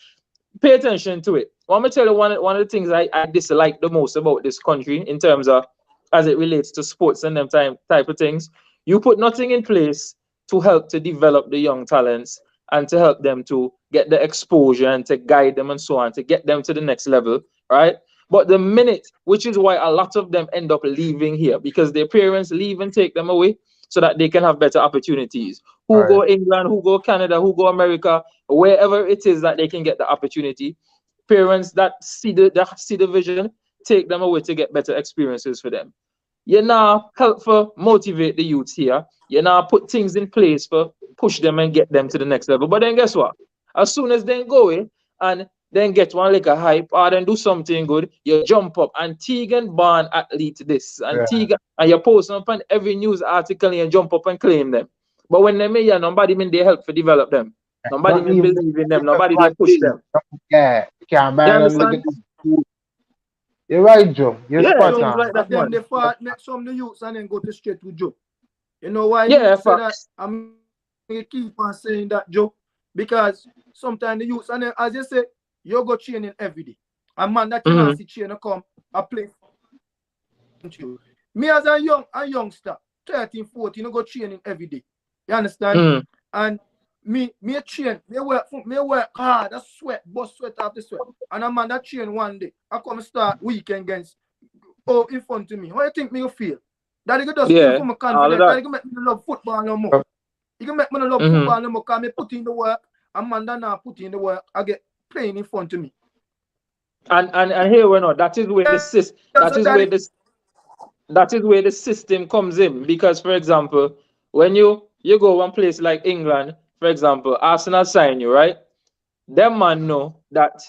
pay attention to it. Well, I'm gonna tell you one of the things I dislike the most about this country in terms of as it relates to sports and them type of things. You put nothing in place to help to develop the young talents and to help them to get the exposure and to guide them and so on to get them to the next level, right? But the minute, which is why a lot of them end up leaving here because their parents leave and take them away so that they can have better opportunities. Who Right. go England, who go Canada, who go America, wherever it is that they can get the opportunity. Parents that see the vision take them away to get better experiences for them. You now help for motivate the youths here. You now put things in place for push them and get them to the next level. But then guess what? As soon as they go in and then get one like a hype or then do something good, you jump up and Tegan born athlete this and Yeah. Tegan and you post up on every news article and you jump up and claim them. But when they may yeah, nobody mean they help to develop them. Nobody Not may even believe in them. the Nobody they push funding. them. Yeah, you can't You buy and look understand? at this. You're right, Joe. You're Yeah, spot things on. like But that, then man. they fought make some of the youths and then go to straight to Joe. You know why Yeah, you say that? facts. I mean, you keep on saying that, Joe, because sometimes the youths and then as you say, you go training every day. A man that you not Mm-hmm. see trainer come, I play you. Me as a youngster, 13, 14, you go training every day. You understand? Mm-hmm. And me train, me work hard, I sweat, bust sweat after sweat. And a man that train one day, I come start weekend against in front of me. How you think me feel? That you just kill Yeah, for my all of confidence. That that. you make me love football no more. You can make me love Mm-hmm. football no more because me put in the work. A man that not put in the work, I get playing in front of me. And here we're not. That is where the So that is that is where the system comes in. Because for example, when you go one place like England, for example, Arsenal sign you, right? Them man know that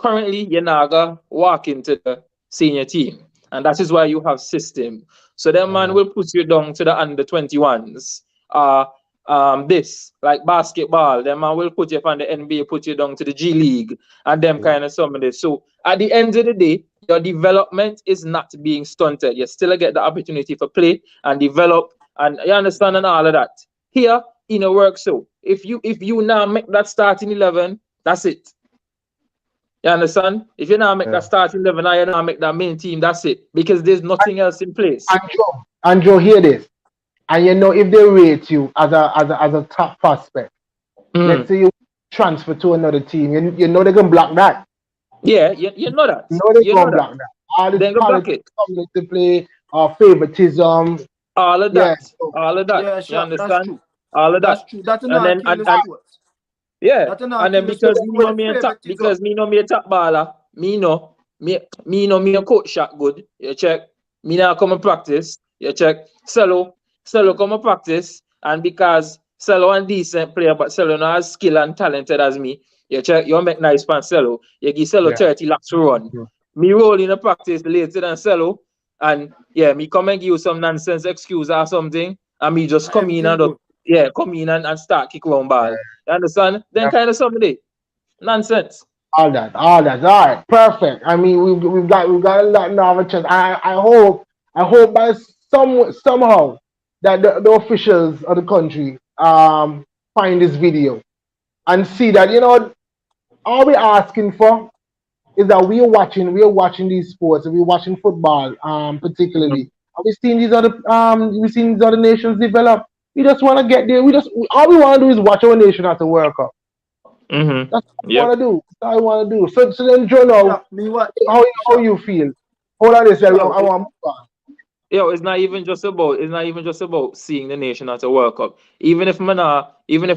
currently you're not gonna walk into the senior team. And that is why you have system. So them man will put you down to the under 21s. This like basketball, them man will put you on the NBA, put you down to the G League and them kind of some of this. So at the end of the day, your development is not being stunted. You still get the opportunity for play and develop and you understand and all of that. Here in a work so if you now make that starting 11, that's it. You understand? If you now make that Yeah. starting 11, now you now make that main team, that's it. Because there's nothing else in place. And Joe, hear this. And you know if they rate you as a top prospect, let's Mm. say you transfer to another team, you know they're gonna block that. Yeah, you know that. You know they're You know gonna that. block that. All this Then go block politics it. coming into play, favoritism. All of Yeah. that. All of that. yeah, You sure, that's understand? true. All of That's that. true. That's And not then killing the and sports. yeah. That's not And then killing the because sports. me know But me a top favoritism. me a top baller, me a coach shot good. You check. Me now come and practice. You check. Cello come and practice. And because Cello and decent player, but Cello not as skilled and talented as me. You check, you make nice pan Cello. You give Cello Yeah. 30 laps to run. Me roll in the practice later than Cello. And yeah, me come and give you some nonsense excuse or something. And me just come in Everything and good. come in and start kick around ball. You understand? Then Yeah. kind of somebody. Nonsense. All that. All right, perfect. I mean, we've got a lot now of a chance. I hope by somehow that the officials of the country find this video and see that all we're asking for is that we're watching these sports, and we're watching football, Mm-hmm. particularly. And we've seen these other nations develop. We just want to get there. All we want to do is watch our nation at the World Cup. Mm-hmm. That's all we Yep. want to do. That's all we want to do. So then, Joe, now, Sure, me what? how Sure. you feel? Hold on this, I Yo, want to move on. yo, it's not even just about seeing the nation at a World Cup. Even if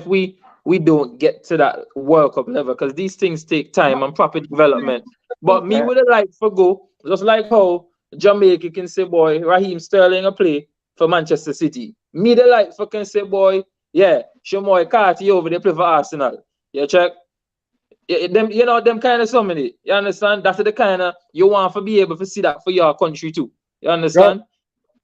we don't get to that World Cup level, because these things take time and proper development. But me Yeah, would have liked for go, just like how Jamaica can say, boy, Raheem Sterling a play for Manchester City. Me the like for can say, boy, yeah, Shamoy Carty over there play for Arsenal. You check. Them, them kind of somebody. You understand? That's the kind of you want to be able to see that for your country too. You yeah, understand?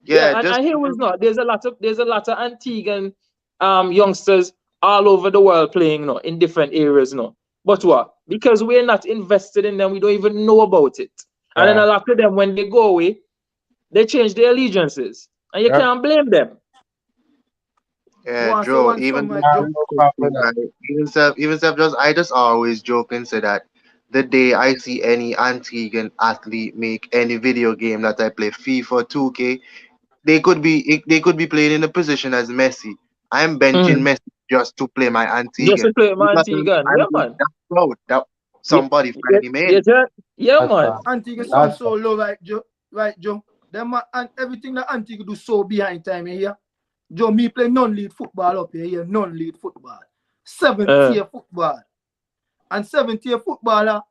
Yeah, Yeah, and just here was not. There's a lot of Antiguan youngsters all over the world playing in different areas But what? Because we're not invested in them, we don't even know about it. And then a yeah, lot of them, when they go away, they change their allegiances. And you yeah. can't blame them. You yeah, want to say Joe. one Even somewhere, just I Joe? have no problem with that. right? Even just I just always joke and say that the day I see any Antiguan athlete make any video game that I play FIFA 2K, they could be playing in a position as Messi. I'm benching Mhm. Messi just to play my Just Antiguan to play my because Antiguan. I'm Yeah, just man. that proud that Yeah, somebody yeah, find him yeah, in. yeah, That's man. fine. Antigua sound That's so low, right, Joe? Right, Joe? Them and everything that Antigua do so behind time here. Joe, me play non-lead football up here, non-lead football. Seventh Uh, tier football. And seventh tier footballer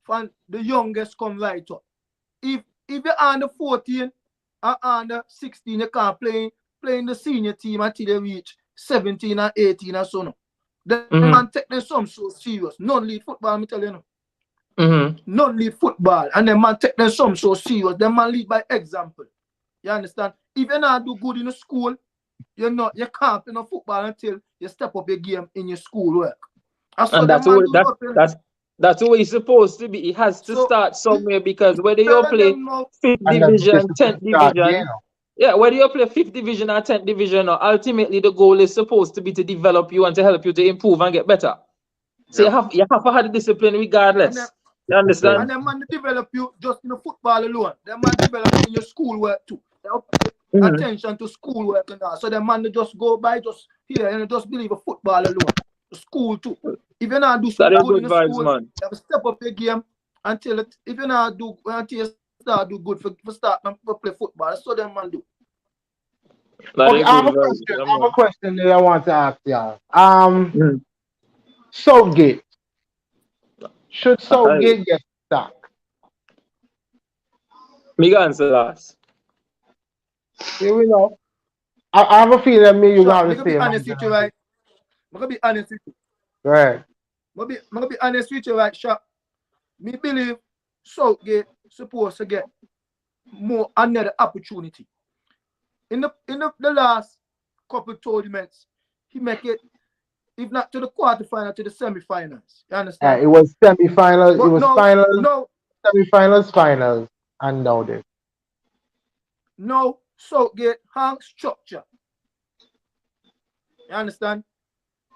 from the youngest come right up. If you're under 14 or under 16, you can't play in the senior team until they reach 17 or 18 or so. No. Them man mm-hmm, take them some so serious. Non-lead football, me tell you. No. mm-hmm. Non-lead football. And them man take them some so serious. Them man lead by example. You understand? If you not do good in the school, you can't play no football until you step up your game in your school work. And so And them that's man what do that nothing. that's the way it's supposed to be. It has to So start somewhere because whether you tell play them no. fifth and that's division, tenth discipline start there. division, yeah, whether you play fifth division or tenth division, or ultimately the goal is supposed to be to develop you and to help you to improve and get better. So you Yep. have you have to have the discipline And then regardless. You Discipline. And understand? then man develop you just in the football alone. Then man develop you in your schoolwork too. They help you Mm-hmm. attention to schoolwork and that. So then man they just go by just here and just believe a football alone. School too. If you not do so That is good in good the vibes, school, you man. have to step up your game if you not do until you start do good for start and play football. That's what them man do. That Okay, is I good have a vibes, question. yeah, I have a man. question that I want to ask y'all. Mm. Southgate. Should Aye. Southgate get sacked? Me go answer last. Here we go. I have a feeling that me you Sure, got me the gonna be same honest answer. with you, right? Me gonna be honest with you. Go ahead. Me gonna be honest with you, right, sure. Me believe Southgate supposed to get more another opportunity. In the last couple tournaments, he make it, if not to the quarterfinal, to the semi-finals. You understand? It was semi-final. It But was no, finals, no, semi-finals, finals, and now this. no Southgate hang structure. You understand?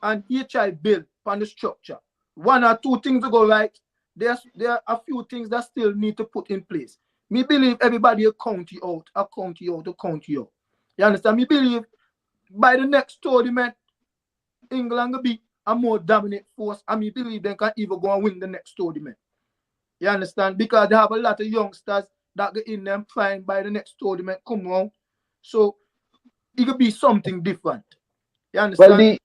And he try build on the structure. One or two things to go right. There are a few things that still need to put in place. Me believe everybody will count you out, I'll count you out, I'll count you out. You understand? Me believe by the next tournament, England will be a more dominant force. And me believe they can even go and win the next tournament. You understand? Because they have a lot of youngsters that get in them fine by the next tournament come on. So it could be something different. You Well, understand? the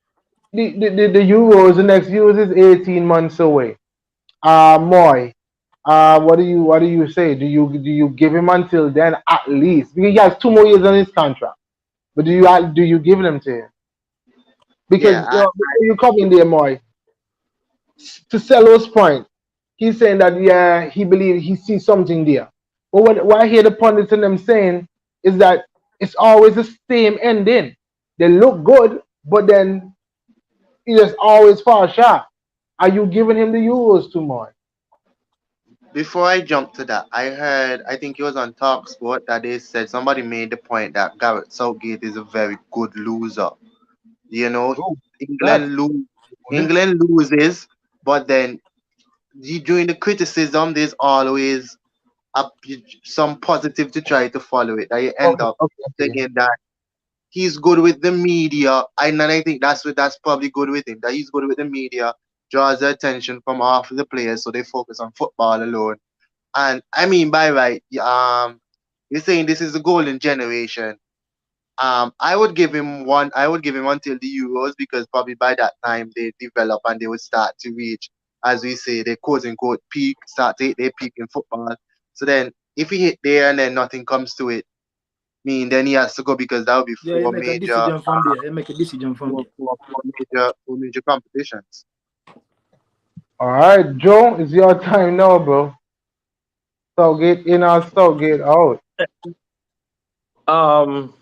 Euros, the next Euros is 18 months away. Moy, what do you say? Do you give him until then at least? Because he has 2 more years on his contract. But do you give them to him? Because Yeah, before you come in there, Moy, to Celo's point, he's saying that yeah, he believes he sees something there. But what I hear the pundits and them saying is that it's always the same ending. They look good, but then he just always fall short. Are you giving him the Euros too much? before I jump to that, I think it was on Talksport that they said somebody made the point that Gareth Southgate is a very good loser. You know, Oh, that's England lose, good. England loses, but then during the criticism, there's always a, some positive to try to follow it. That you end Okay, up okay, okay. thinking that he's good with the media, and I think that's probably good with him. That he's good with the media, draws the attention from half of the players, so they focus on football alone. And I mean, by right, you're saying this is the golden generation. I would give him one. I would give him until the Euros because probably by that time they develop and they would start to reach, as we say, their quote unquote peak, start to hit their peak in football. So then, if he hit there and then nothing comes to it, mean then he has to go because that would be Yeah, you four make a major, decision from there. You make a decision from there. four major competitions. All right, Joe, it's your time now, bro. Southgate in or Southgate out. Um,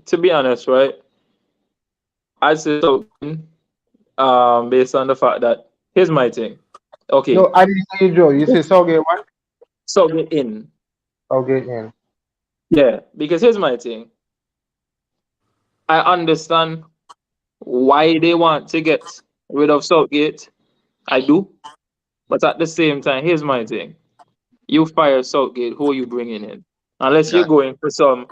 to be honest, right, I'd say Southgate. Based on the fact that here's my thing. Okay, No, I didn't say Joe. You say Southgate what? Southgate in. Southgate in. Yeah, because here's my thing. I understand why they want to get rid of Southgate. I do. But at the same time, here's my thing. You fire Southgate, who are you bringing in? Unless you're That going for some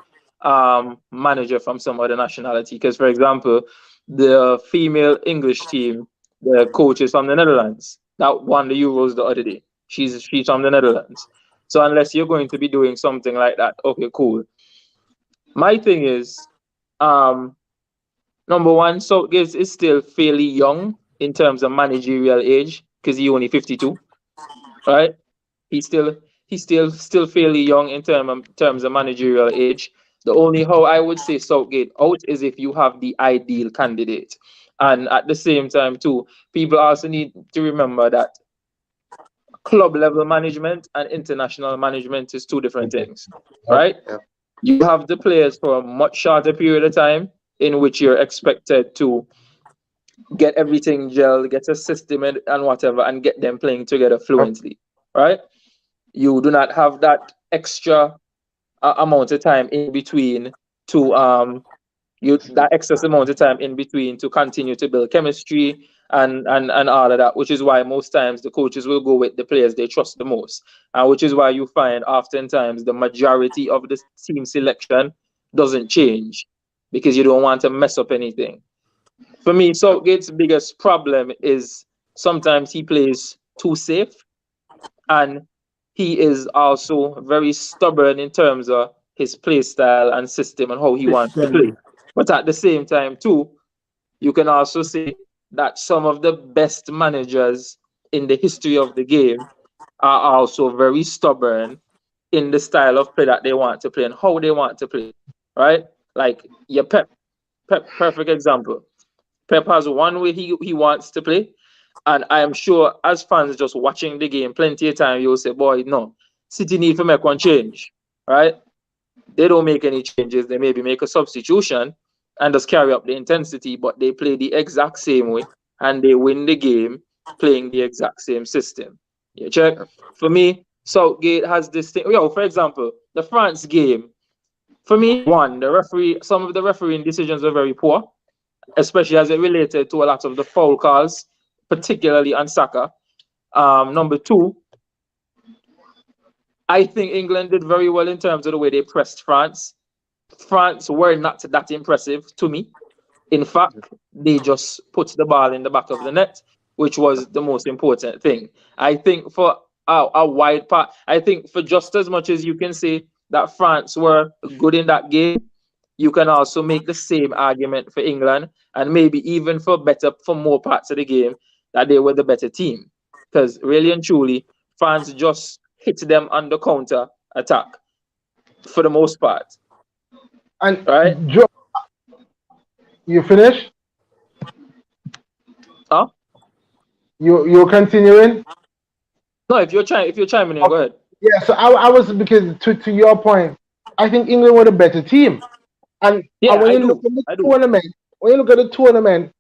manager from some other nationality. Because, for example, the female English team, the coach is from the Netherlands. That won the Euros the other day. She's from the Netherlands. So unless you're going to be doing something like that, okay, cool. My thing is, um, number one, Southgate is still fairly young in terms of managerial age because he's only 52, right? He's still fairly young in terms of managerial age. The only how I would say Southgate out is if you have the ideal candidate. And at the same time, too, people also need to remember that club level management and international management is two different things, Yep. right? yeah, You have the players for a much shorter period of time in which you're expected to get everything gel, get a system and whatever, and get them playing together Yep. fluently, right? You do not have that extra amount of time in between to you that excess amount of time in between to continue to build chemistry and all of that, which is why most times the coaches will go with the players they trust the most, and which is why you find oftentimes the majority of the team selection doesn't change because you don't want to mess up anything. For me, Southgate's biggest problem is sometimes he plays too safe, and he is also very stubborn in terms of his play style and system and how he wants to play. Listen, But at the same time, too, you can also say that some of the best managers in the history of the game are also very stubborn in the style of play that they want to play and how they want to play, right? Like your Pep, perfect example. Pep has one way he wants to play, and I am sure as fans just watching the game, plenty of time you'll say, boy, no, City need to make one change, right? They don't make any changes. They maybe make a substitution and just carry up the intensity, but they play the exact same way and they win the game playing the exact same system. You check? For me, Southgate has this thing. Yo, for example, the France game, for me, one, some of the refereeing decisions were very poor, especially as it related to a lot of the foul calls, particularly on Saka. Number two, I think England did very well in terms of the way they pressed France. France were not that impressive to me. In fact, they just put the ball in the back of the net, which was the most important thing. I think for a wide part, I think for just as much as you can say that France were good in that game, you can also make the same argument for England and maybe even for more parts of the game that they were the better team. Because really and truly, France just hit them on the counter attack for the most part. And Right? Joe, you finished? Huh? You're continuing? No, if you're chiming in, go ahead. Yeah, so I was because to your point, I think England were the better team. And Yeah, when I you look do. at the I do. tournament,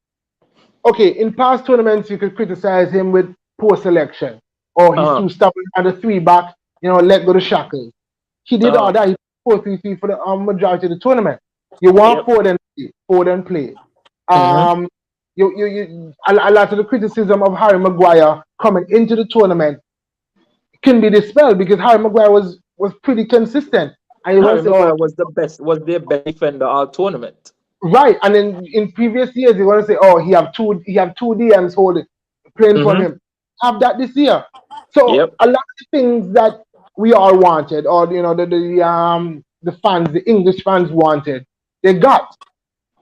okay, in past tournaments you could criticize him with poor selection. Or he's Uh-huh. too stubborn at the three back, let go the shackles. He did all Uh-huh. that. He 4-3-3 for the majority of the tournament. You want Yep. forward and play. Mm-hmm. Um, a lot of the criticism of Harry Maguire coming into the tournament can be dispelled because Harry Maguire was pretty consistent. And you want Harry to say, oh, Maguire was their best defender all tournament. right. And then in previous years, you want to say, oh, he have two DMs holding playing for Mm-hmm. him. Have that this year. So Yep. a lot of things that we all wanted, or the fans, the English fans wanted, they got.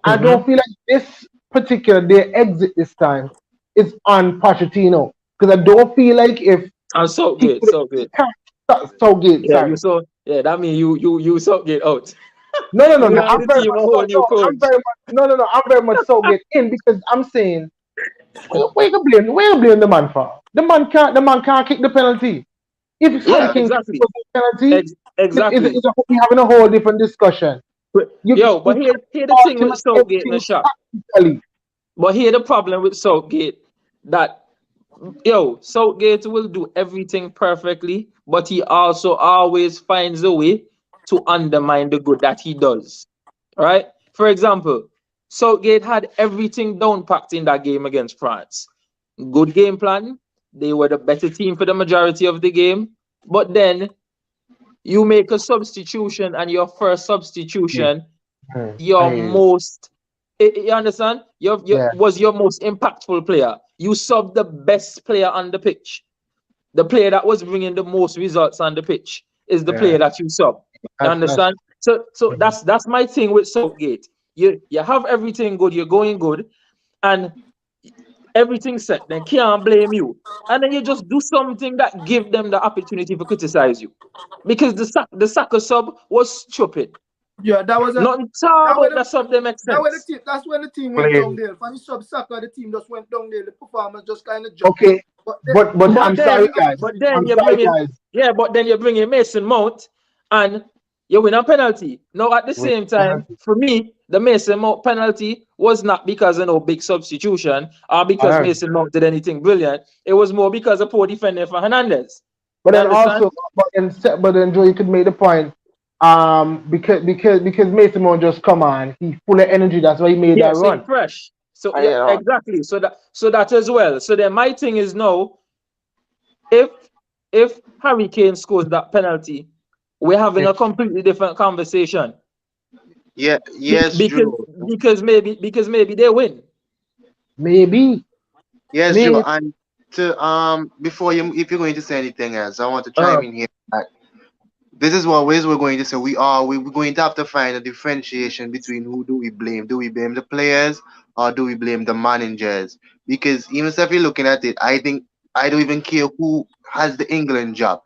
I Mm-hmm. don't feel like this particular their exit this time is on Pochettino because I don't feel like if And he Southgate, could Southgate. Southgate, Yeah, sorry. that means you Southgate out. No. You No, give I'm the very team a much whole new I'm coach. very much no. I'm very much Southgate in because I'm saying we can blame the man for. The man can't kick the penalty. If Harry Yeah, Kane kicks exactly. the penalty, Exactly. we having a whole different discussion. Yo, You but can't here the fault thing him with at Southgate in the everything shop. tactically. But here the problem with Southgate that Southgate will do everything perfectly, but he also always finds a way to undermine the good that he does. All right. For example, Southgate had everything down packed in that game against France. Good game plan. They were the better team for the majority of the game. But then you make a substitution, and your first substitution, your I most you understand? yeah, Was your most impactful player. You subbed the best player on the pitch. The player that was bringing the most results on the pitch is the yeah. player that you sub. You That's understand? So that's my thing with Southgate. You have everything good, you're going good, and everything set. Then can't blame you, and then you just do something that give them the opportunity to criticize you, because the Saka sub was stupid. Yeah, Nothing about the that sub that makes sense. that's when the team went blame. downhill. From the sub soccer, the team just went downhill. The performance just kind of dropped. Okay, But but But I'm sorry, then, guys. after but the then I'm game, you sorry, bring in, guys. yeah, but then you bring in Mason Mount and you win a penalty. Now, at the With same time, penalty. for me, the Mason Mount penalty was not because of no big substitution or because Alright. Mason Mount did anything brilliant. It was more because of poor defending for Hernandez. But You then understand? also, but then Joe, you could make the point. Because Mason Mount just come on, he's full of energy. That's why he made Yeah, that so you're run. fresh. So I yeah, know. exactly. So that as well. So then my thing is now, if if Harry Kane scores that penalty, we're having a completely different conversation. Yeah, Be- yes, because Joe. because maybe they win. Maybe, Yes, Joe. maybe. And to before you, if you're going to say anything else, I want to Uh, chime in here. This is what ways we're going to say we're going to have to find a differentiation between who do we blame. Do we blame the players or do we blame the managers? Because even if you're looking at it, I think I don't even care who has the England job.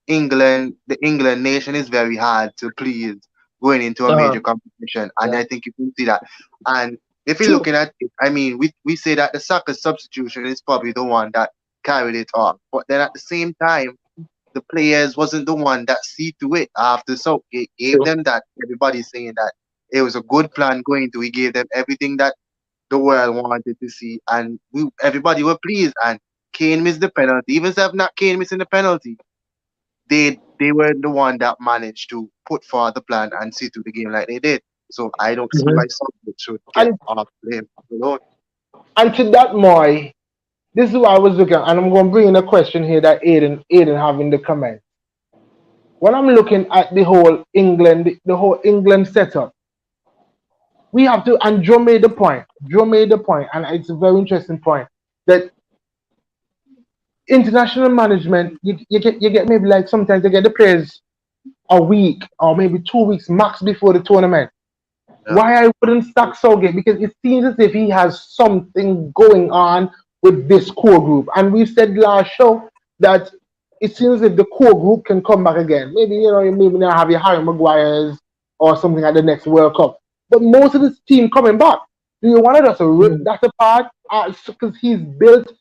The England nation is very hard to please going into a Uh-huh. major competition. And yeah, I think you can see that. And if you're true. looking at it, I mean, we say that the soccer substitution is probably the one that carried it off. But then at the same time, the players wasn't the one that see to it after, so it gave True. them that. Everybody's saying that it was a good plan going to. He gave them everything that the world wanted to see, and everybody were pleased. And Kane missed the penalty. Even if not Kane missing the penalty, they were the one that managed to put forward the plan and see to the game like they did. So I don't see why Mhm. somebody should get And off blame alone. and to that Moy, this is what I was looking at, and I'm going to bring in a question here that Aiden have in the comment. When I'm looking at the whole England setup, we have to, and Joe made the point. Joe made the point, and it's a very interesting point that international management, you get maybe like sometimes they get the players a week or maybe 2 weeks max before the tournament. Yeah. Why I wouldn't stack Southgate? Because it seems as if he has something going on with this core group. And we said last show that it seems as if the core group can come back again. Maybe you maybe now have your Harry Maguires or something at the next World Cup. But most of this team coming back. Do you want to just rip Mhm. that apart? Because he's built.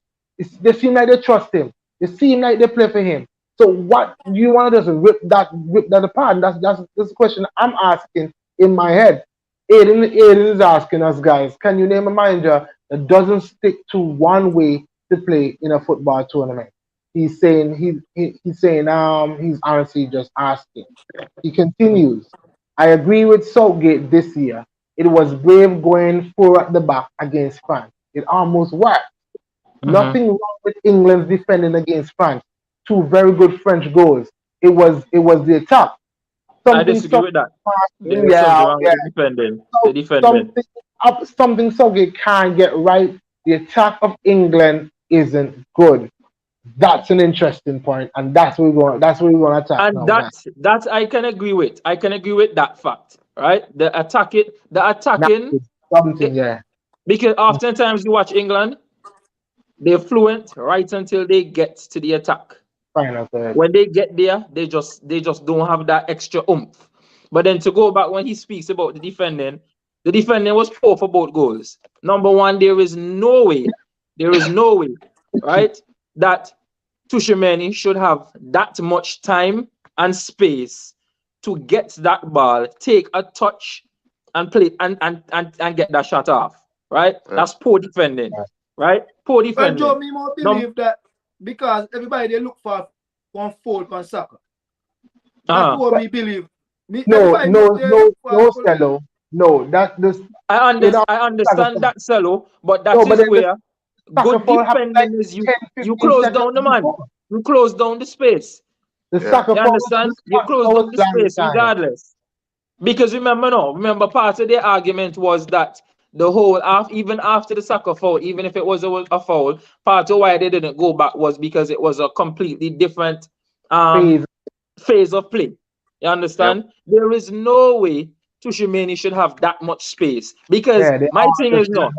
They seem like they trust him. They seem like they play for him. So what do you want to just rip that apart? And that's the question I'm asking in my head. Aiden is asking us, guys, can you name a manager that doesn't stick to one way to play in a football tournament? He's saying he's honestly just asking. He continues. I agree with Southgate this year. It was brave going four at the back against France. It almost worked. Nothing wrong with England's defending against France. Two very good French goals. It was the attack. I disagree with that. There is something Yeah, wrong with the defending. The defending. something Southgate can't get right. The attack of England isn't good. That's an interesting point, and that's what we're going. That's what we're going to attack And now, guys. that I can agree with. I can agree with that fact, right? The attacking, Something, yeah. because oftentimes you watch England, they're fluent right until they get to the attack. Final third. When they get there, they just don't have that extra oomph. But then to go back when he speaks about the defending was poor for both goals. Number one, there is no way, right, that Tushimeni should have that much time and space to get that ball, take a touch, and play and get that shot off. Right? That's poor defending. Right? Poor But defending. Joe, me more believe that because everybody they look for one foul on soccer. That's what me believe. No, Cello. No, I understand that, Cello, but that is where good defending is you close down the man. You close down the space. The soccer you understand? You close down the space regardless. Because remember part of their argument was that the whole even after the soccer foul, even if it was a foul, part of why they didn't go back was because it was a completely different phase of play. You understand? Yep. There is no way Tushimeni should have that much space because my thing is not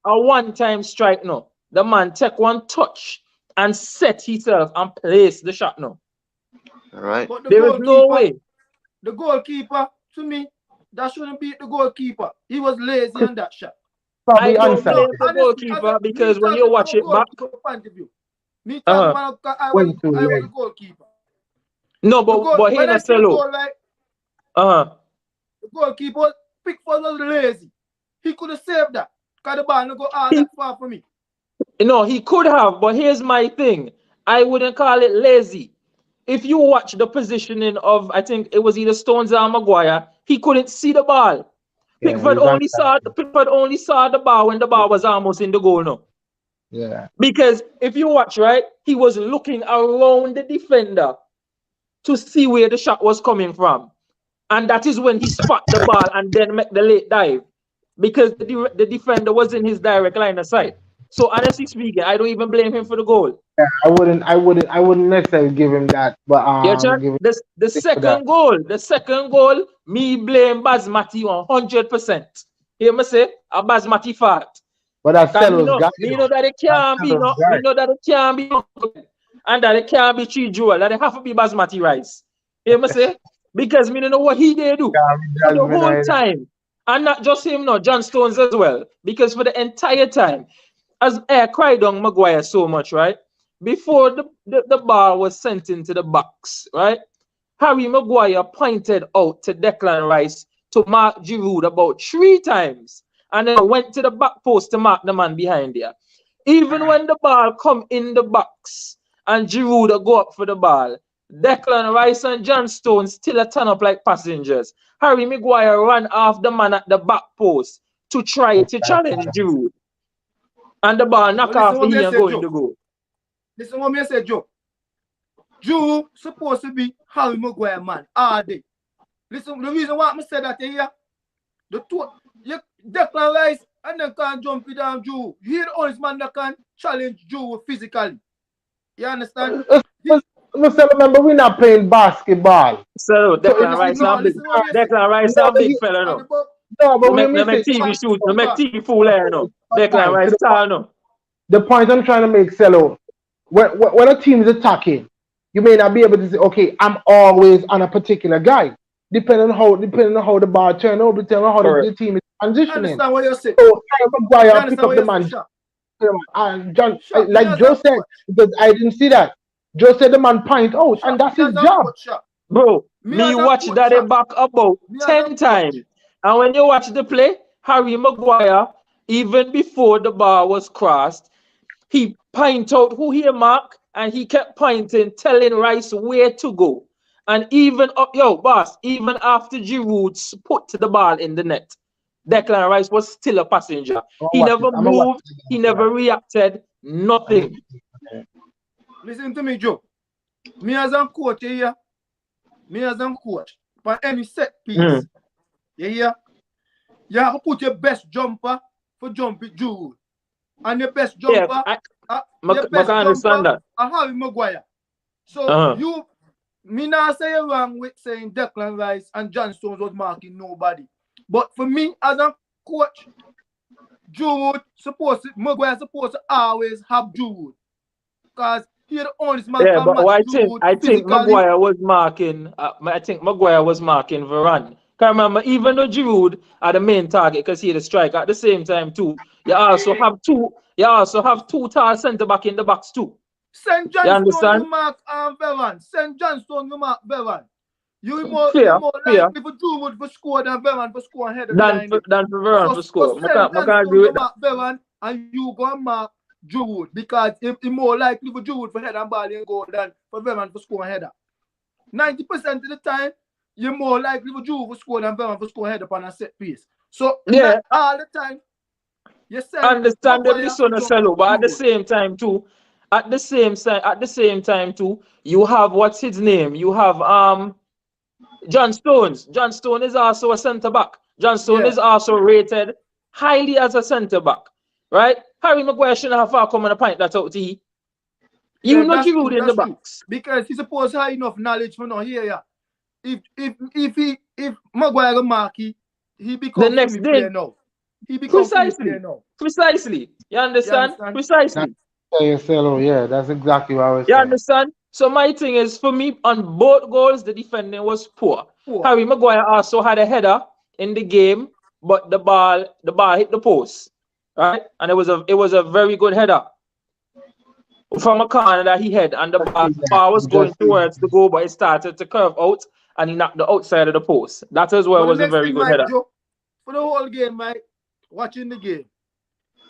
a one-time strike. No, the man take one touch and set himself and place the shot. No, all right. There is no way. The goalkeeper, to me, that shouldn't be the goalkeeper. He was lazy on that shot. I don't blame the goalkeeper because when you watch it back, me I was a goalkeeper. No, but here in Cello. The goalkeeper, Pickford was lazy. He could have saved that. Because the ball not go all that far for me. No, he could have, but here's my thing. I wouldn't call it lazy. If you watch the positioning of, I think it was either Stones or Maguire, he couldn't see the ball. Pickford only saw the ball when the ball was almost in the goal. No. Yeah. Because if you watch, right, he was looking around the defender to see where the shot was coming from. And that is when he spot the ball and then make the late dive. Because the defender was in his direct line of sight. So honestly speaking, I don't even blame him for the goal. Yeah, I wouldn't necessarily give him that. But the second goal, me blame Basmati 100%. Hear me say, a Basmati fault. But that's we know that it can't be and that it can't be Chi Jewel, that it have to be Basmati rice. Hear me say? Because me don't know what he did do for the whole time. And not just him, no, John Stones as well. Because for the entire time, as I cried on Maguire so much, right? Before the ball was sent into the box, right? Harry Maguire pointed out to Declan Rice to mark Giroud about 3 times. And then went to the back post to mark the man behind there. Even when the ball come in the box and Giroud go up for the ball, Declan Rice and John Stones still turn up like passengers. Harry Maguire ran off the man at the back post to try to challenge Giroud. And the ball knock off the heel and go in the goal. Listen what me say, Joe. Giroud supposed to be Harry Maguire man all day. Listen, the reason why I said that here, Declan Rice and then can jump it down Giroud. You're the only man that can challenge Giroud physically. You understand? Remember, we're not playing basketball. So Declan Rice a big fella, no. No, but we make TV shoot, make TV fool there, no. Declan Rice tall, no. The point I'm trying to make, Cello, when a team is attacking, you may not be able to say, okay, I'm always on a particular guy. Depending on how the ball turn over, depending on how the team is transitioning. I understand what you're saying. So Maguire pick up the man. John, like Joe said, because I didn't see that. Joe said the man point out, and that's his job. Bro, me watch that back about 10 times. And when you watch the play, Harry Maguire, even before the ball was crossed, he point out who he mark, and he kept pointing, telling Rice where to go. And even even after Giroud put the ball in the net, Declan Rice was still a passenger. He never moved, he never reacted, Nothing. Listen to me, Joe. Me as a coach here, for any set piece, you hear? You have to put your best jumper for jumping Jude. And your best jumper, I understand that. Harry Maguire. So me not say you're wrong with saying Declan Rice and John Stones was marking nobody. But for me as a coach, Maguire supposed to always have Jude. Because he's the only man Yeah, but I think physically. Maguire was marking. I think Maguire was marking Varane. Can remember, even though Giroud are the main target because he's the striker. At the same time, too, you also have two. You also have two tall centre back in the box too. St. John Stone to mark Varane. St. John Stone to mark Varane. You're more likely for Giroud to score than Varane to score ahead of than for Varane to score. St. John Stone to mark Varane and you go and mark Giroud because it's more likely for Giroud for head and ball and goal than for Varane to score a header. 90% of the time, you're more likely for Giroud to score than Varane to score a header upon a set piece. So all the time, you say understandably so, Nacelo, but at the same time too, you have what's his name? You have John Stones. John Stone is also a centre back. John Stone is also rated highly as a centre back, right? Harry Maguire shouldn't have far come on a point that's out to he. You know Giroud in the box. Because he's supposed to have enough knowledge for not here. If Maguire mark he becomes the next day now. He becomes Precisely. You understand? Precisely. Yeah, that's exactly what I was saying. You understand? So my thing is, for me, on both goals, the defending was poor. Harry Maguire also had a header in the game, but the ball hit the post, right? And it was a very good header from a corner that he had, and the ball was going towards the goal, but it started to curve out, and he knocked the outside of the post. That as well was a very good header. Joe, for the whole game, Mike, watching the game,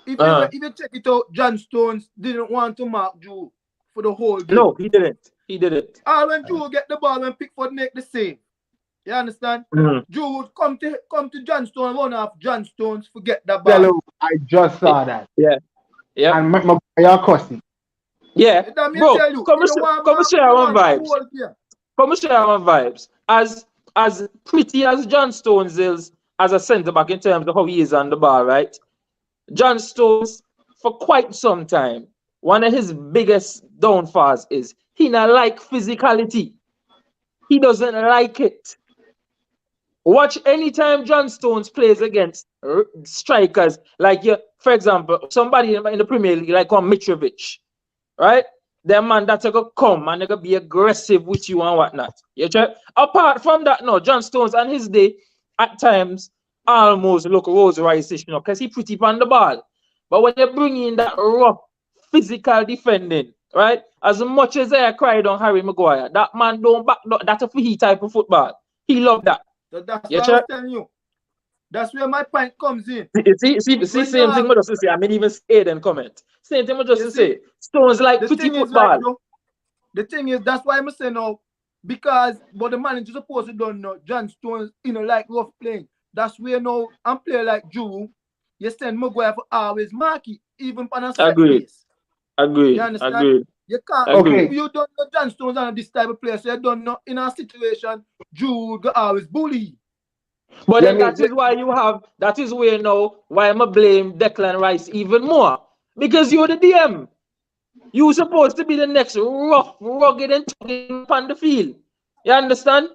if you check it out, John Stones didn't want to mark Drew for the whole game. No, he didn't. When Drew get the ball and Pickford make the same. You understand? Drew would come to John Stones, run off John Stones, forget that ball. Hello, I just saw that. Yeah. And Maguire cussing. Yeah. Bro, come share one vibes. Come share one vibes. As pretty as John Stones is as a centre back in terms of how he is on the ball, right? John Stones, for quite some time, one of his biggest downfalls is he not like physicality. He doesn't like it. Watch anytime John Stones plays against strikers, like, for example, somebody in the Premier League, like Mitrovic, right? The man that's going to come and they're going to be aggressive with you and whatnot. You check? Apart from that, no, John Stones on his day, at times, almost look Rose Rice-ish, because he pretty on the ball. But when you bring in that rough physical defending, right? As much as I cried on Harry Maguire, that man don't back. That's a free type of football. He loved that. So that's what I was telling you. That's where my point comes in. See, same thing I just say. I mean, even say then comment. Same thing I just say. Stones like pretty football. Like, the thing is, that's why I'm saying now, because but the manager supposed to don't know John Stones, like rough playing. That's where now I'm playing like Drew. You send Maguire for always marky, even on a set piece. Agreed. You understand? Agreed. You can't. If you don't know John Stones and this type of player, so you don't know in a situation, Drew go always bully. But then that is where now why I'm blame Declan Rice even more. Because you're the DM. You're supposed to be the next rough, rugged, and tugging on the field. You understand?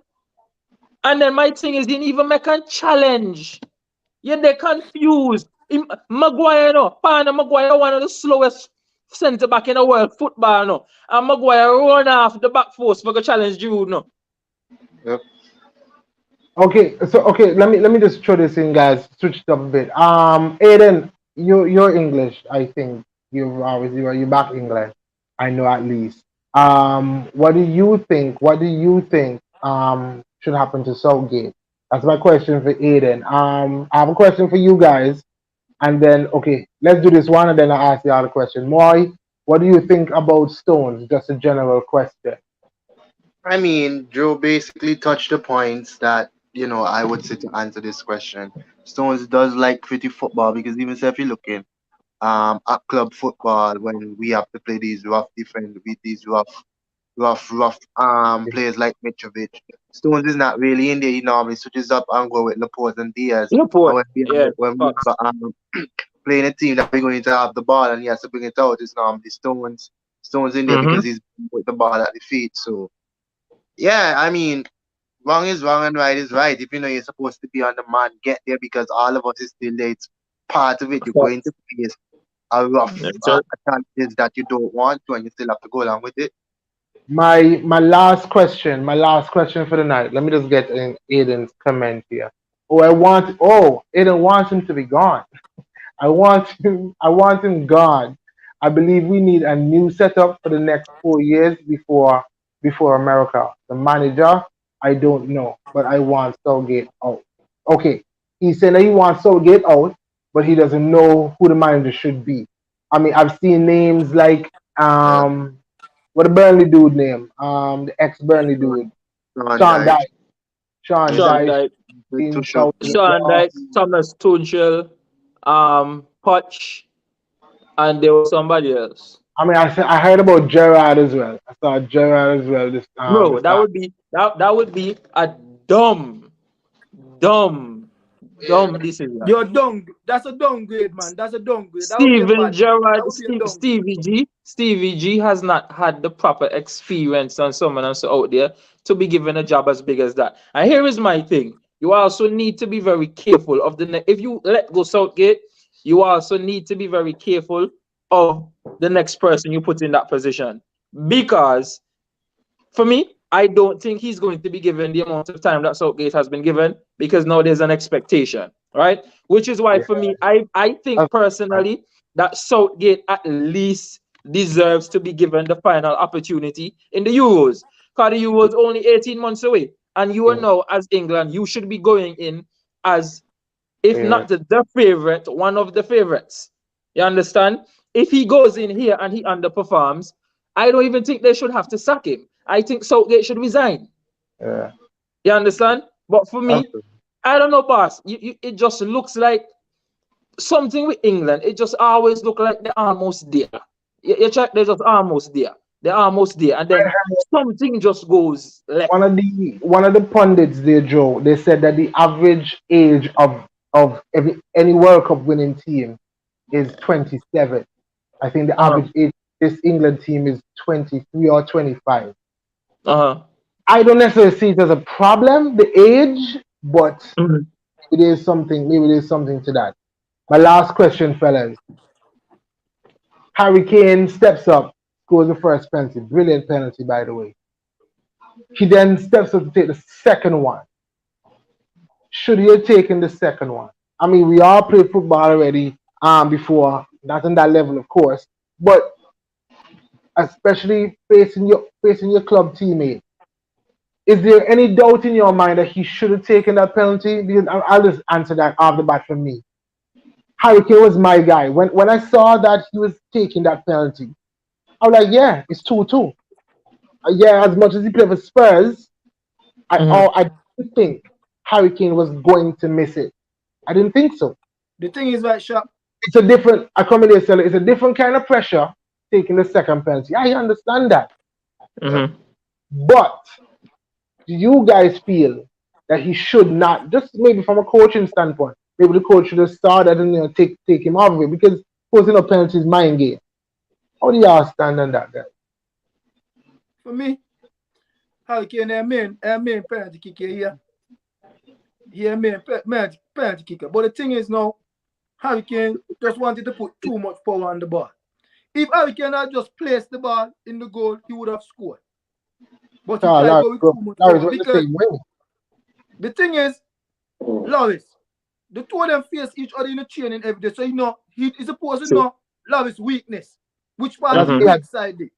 And then my thing is, didn't even make a challenge. They're confused. Maguire, Maguire, one of the slowest centre back in the world football, no. And Maguire run off the back force for the challenge Giroud, no. Yep. Okay, let me just throw this in, guys. Switch it up a bit. Aiden, you're English, I think. You're back English. I know at least. What do you think should happen to Southgate? That's my question for Aiden. I have a question for you guys, and then let's do this one, and then I'll ask you all the question. Moy, what do you think about Stones? Just a general question. I mean, Joe basically touched the points that I would say to answer this question. Stones does like pretty football because even if you're looking, at club football when we have to play these rough defense with these rough players like Mitrovic. Stones is not really in there. He normally switches up and go with Laporte and Diaz. And Laporte. Yeah, when we facts. playing a team that we're going to have the ball and he has to bring it out, it's normally Stones in there because he's with the ball at the feet. So yeah, I mean, wrong is wrong and right is right. If you know you're supposed to be on the man, get there because all of us is still there. It's part of it. You're going to Facts. face a rough Yes, sir. challenges that you don't want to, and you still have to go along with it. My last question, for the night. Let me just get in Aiden's comment here. Aiden wants him to be gone. I want him gone. I believe we need a new setup for the next 4 years before America. The manager, I don't know, but I want Southgate out. Okay, he said that he wants Southgate out, but he doesn't know who the manager should be. I mean, I've seen names like Yeah. what the Burnley dude name, the ex Burnley dude, Sean Sean Dyche. Dyche. Sean Yeah. Sean Dyche Dyche. To in show. Southgate Sean lost. Dyche, Thomas Tuchel, Poch, and there was somebody else. I mean, I heard about Gerard as well. I saw Gerard as well Bro, this time. that would be a dumb, dumb, Yeah. dumb decision. You're dung. That's a downgrade, man. That's a downgrade. That would be a Steven bad thing. That Gerrard, would be a downgrade. Stevie G has not had the proper experience and someone else out there to be given a job as big as that. And here is my thing: you also need to be very careful of if you let go Southgate, you also need to be very careful of the next person you put in that position because for me, I don't think he's going to be given the amount of time that Southgate has been given because now there's an expectation, right? Which is why, Yeah. for me, I think That's personally that Southgate at least deserves to be given the final opportunity in the Euros. Because the Euros only 18 months away. And you are yeah, now, as England, you should be going in as, if not favorite. the favorite, one of the favorites. You understand? If he goes in here and he underperforms, I don't even think they should have to sack him. I think Southgate should resign. Yeah. You understand? But for That's me, I don't know, boss. It just looks like something with England. It just always look like they're almost there. You check, they're just almost there. They're almost there, and then something just goes left. one of the pundits there, Joe. They said that the average age of any World Cup winning team is 27. I think the Uh-huh. average age of this England team is 23 or 25. Uh-huh. I don't necessarily see it as a problem, the age, but Mhm. maybe there's something to that. My last question, fellas. Harry Kane steps up, scores the first penalty. Brilliant penalty, by the way. He then steps up to take the second one. Should he have taken the second one? I mean, we all played football already before, not on that level, of course, but especially facing your club teammate. Is there any doubt in your mind that he should have taken that penalty? Because I'll just answer that off the bat from me. Harry Kane was my guy. When I saw that he was taking that penalty, I was like, yeah, it's 2-2. Yeah, as much as he played for Spurs, Mhm. I didn't think Harry Kane was going to miss it. I didn't think so. The thing is, right, Sharp, It's a different accommodation seller. It's a different kind of pressure taking the second penalty. I understand that. Mhm. But do you guys feel that he should not, just maybe from a coaching standpoint, maybe the coach should have started and take him off of it because posting a penalty is mind game. How do y'all stand on that, guys? for me, Harry Kane main penalty kicker here. He a main penalty kicker. But the thing is now, Harry Kane just wanted to put too much power on the ball. If Harry Kane had just placed the ball in the goal, he would have scored. But he tried to go with too much Lawrence power went the because same way. the thing is, Lawrence, the two of them face each other in the training every day. So you know he's supposed to True. know Lawrence' weakness. Which part And of Mhm. the he weak side is.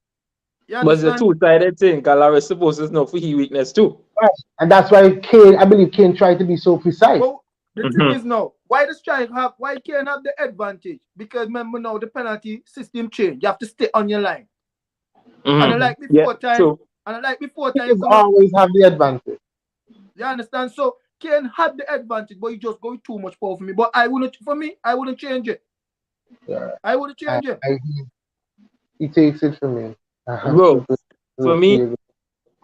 You But it's a understand? two-sided thing. Galera is supposed to know for his weakness too. and that's why I believe Kane tried to be so precise. But the thing Mhm. is now, why can't have the advantage? Because remember now the penalty system change. You have to stay on your line. And Mhm. unlike Yeah. before time, True. you Kane come up. always have the advantage. You understand? So Kane had the advantage, but he just go with too much power for me. But I wouldn't change it. Yeah. I would change him. He takes it from me. Bro, Super,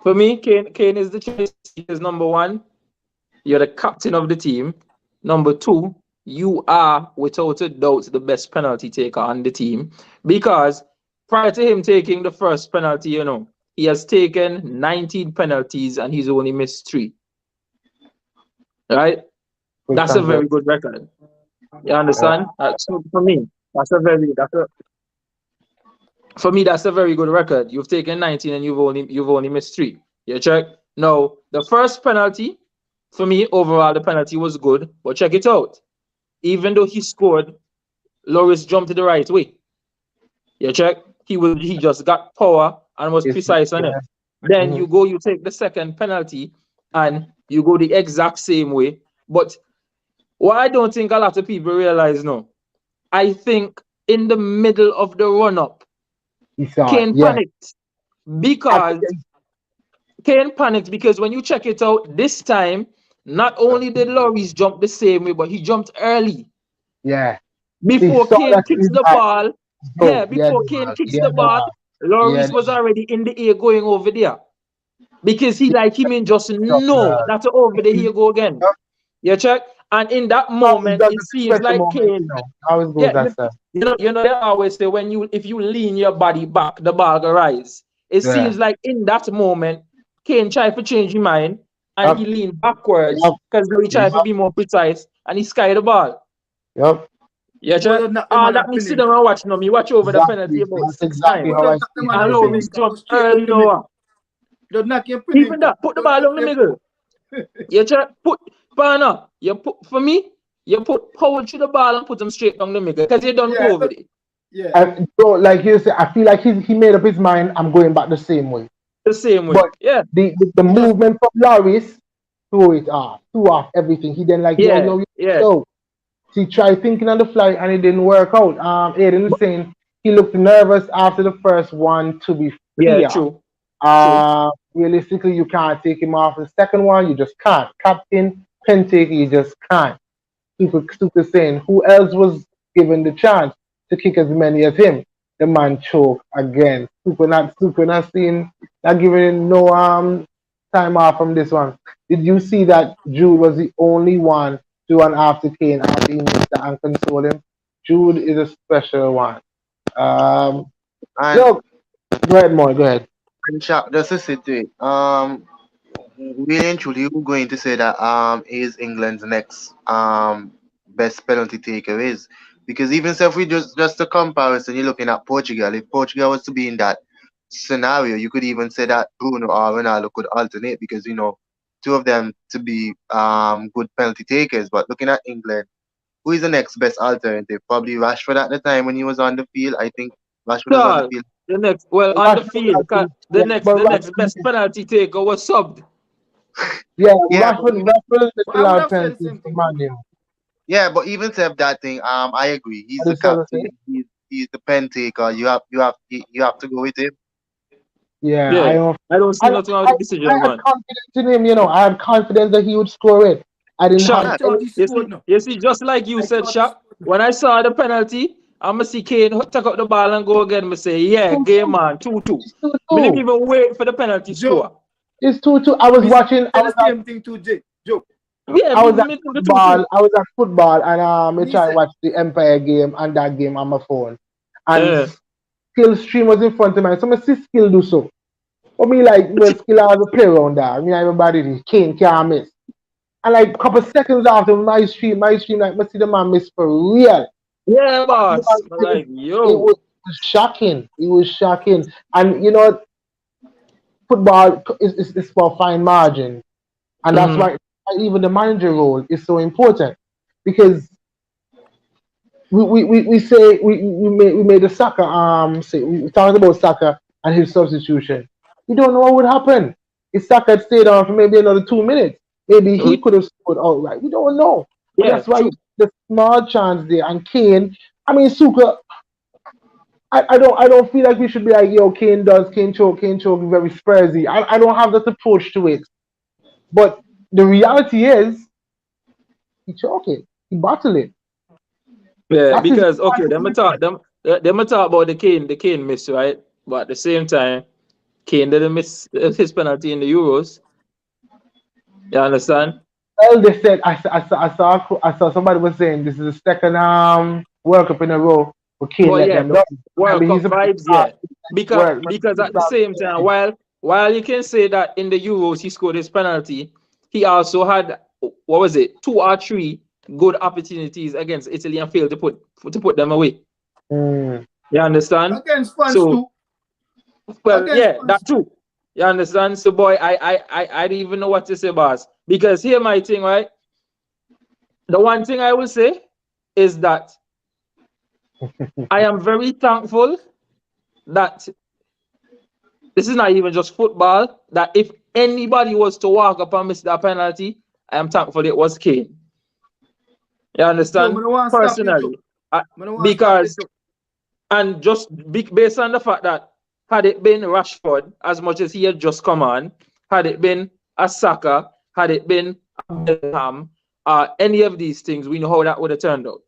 for me, Kane is the choice because number one, you're the captain of the team. Number two, you are without a doubt the best penalty taker on the team because prior to him taking the first penalty, he has taken 19 penalties and he's only missed 3. Right? good That's a control. very good record. You understand? So for me, for me that's a very good record. You've taken 19 and you've only missed 3. You check? No, the first penalty, for me, overall the penalty was good, but check it out. Even though he scored, Loris jumped to the right way. You check? He just got power and was precise on it. Then you take the second penalty and you go the exact same way. But what I don't think a lot of people realize now, I think in the middle of the run-up, Kane panicked because when you check it out this time, not only did Loris jump the same way, but he jumped early. Yeah. Before saw Kane that kicks he's the back. ball, Go. before Kane kicks Yeah, the ball, Loris was already in the air going over there. Because he just know that over there he go again. Yep. You check? And in that moment, it seems special like moment, Kane. How it goes that stuff. They always say if you lean your body back, the ball will rise. It seems like in that moment, Kane tried to change his mind and he leaned backwards because he tried to be more precise and he skied the ball. Yep. Yeah, check. That me sit down and watch now. Me watch over the penalty about That's 6 exactly times. how I see And it. Loris jumped early now. Even that, put the ball on the middle. You check, put for me, you put power to the ball and put them straight down the middle because you don't go over there. Yeah. So, like you said, I feel like he made up his mind. I'm going back the same way. The same way. But yeah. The movement from Loris threw off everything. He then yo. He tried thinking on the fly and it didn't work out. Aiden is saying he looked nervous after the first one. To be fair, yeah, true. Realistically, you can't take him off the second one. You just can't. Captain, pen taker, you just can't. Super saying who else was given the chance to kick as many as him? The man choke again. Super not seeing, not giving him no time off from this one. Did you see that Jude was the only one to run after Kane after he missed that and console him? Jude is a special one. Look, go ahead, Moy, go ahead. Just to sit there, really and truly, we're going to say that is England's next best penalty taker is because even if we just a comparison, you're looking at Portugal. If Portugal was to be in that scenario, you could even say that Bruno or Ronaldo could alternate because two of them to be good penalty takers. But looking at England, who is the next best alternative? Probably Rashford at the time when he was on the field. I think Rashford was on the field. The next, on the field, the next best penalty taker was subbed. Yeah, Rashford is the loud penalty man. Yeah, but even said that thing, I agree. He's the captain. He's the pen taker. You have to go with him. Yeah. I don't see nothing wrong with the decision, man. I had confidence in him. I had confidence that he would score it. I didn't have. You see, just like you said, Shaq. When I saw the penalty, I'ma see Kane take up the ball and go again. I say, yeah, game man, 2-2. I didn't even wait for the penalty score. It's 2-2. I was watching. I was the same thing to Joe. Yeah, I was at football and I tried to watch the Empire game and that game on my phone. And skill stream was in front of me. So I see skill do so. But me skill has a play around there. I mean everybody Kane can't miss. And a couple seconds after my stream I see the man miss for real. Yeah, boss. Yo. It was shocking. It was shocking. And football is for fine margin. And that's why even the manager role is so important because we say we made the Saka we talked about Saka and his substitution. We don't know what would happen if Saka had stayed on for maybe another 2 minutes. Maybe he could have scored outright. We don't know. Yeah, that's why the small chance there. And Kane, I mean Suka. I don't feel like we should be like Kane choke very Spursy. I don't have that approach to it. But the reality is, he choke it. He bottle it. Yeah, That's his because okay, them talk about the Kane miss, right? But at the same time, Kane didn't miss his penalty in the Euros. You understand? well, they said I saw somebody was saying this is the second World Cup in a row where Kane But let yeah, them the down. World Remember, he's Cup supposed to vibes, start yeah. Because well, because at the same time, while you can say that in the Euros he scored his penalty, he also had what was it, 2 or 3 good opportunities against Italy and failed to put them away. mm, You understand? Against France So too. well, Against yeah, France that too. too. You understand? So boy, I don't even know what to say, boss. Because here my thing, right? The one thing I will say is that I am very thankful that this is not even just football. That if anybody was to walk up and miss that penalty, I am thankful it was Kane. You Joe, I understand? don't want to stop you, Joe. Personally, I don't want to stop you, because Joe. and just based on the fact that had it been Rashford, as much as he had just come on, had it been a Saka, had it been a Bellingham, any of these things, we know how that would have turned out.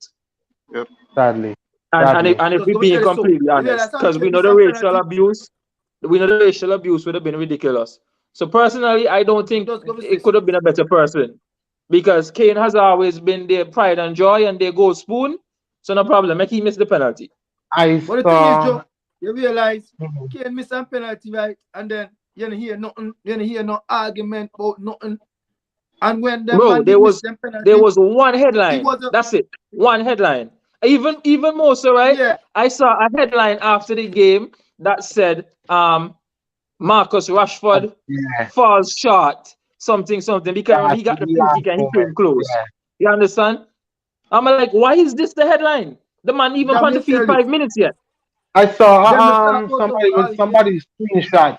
Yep. sadly, And if Just we're let me tell being you so. completely You know honest, that time because we Kane know miss the a racial penalty. abuse, would have been ridiculous. So personally, I don't think Just go with it this. could have been a better person because Kane has always been their pride and joy and their goal spoon. So no problem, make he miss the penalty. I But the thing is, saw. Joe, you realize Mhm. Kane miss a penalty, right? And then you don't hear nothing, you don't hear no argument about nothing. And when them Bro, man there did miss was them there penalty, was one it headline. was a That's it. One headline. Even more so, right? yeah. I saw a headline after the game that said Marcus Rashford Yeah, falls short, something. Because remember, that's he got the the free last kick and he moment. came close. Yeah, You understand? I'm like, why is this the headline? The man even Let on the me field tell you. 5 minutes yet. I saw Them the talk out of somebody all with year. somebody screenshot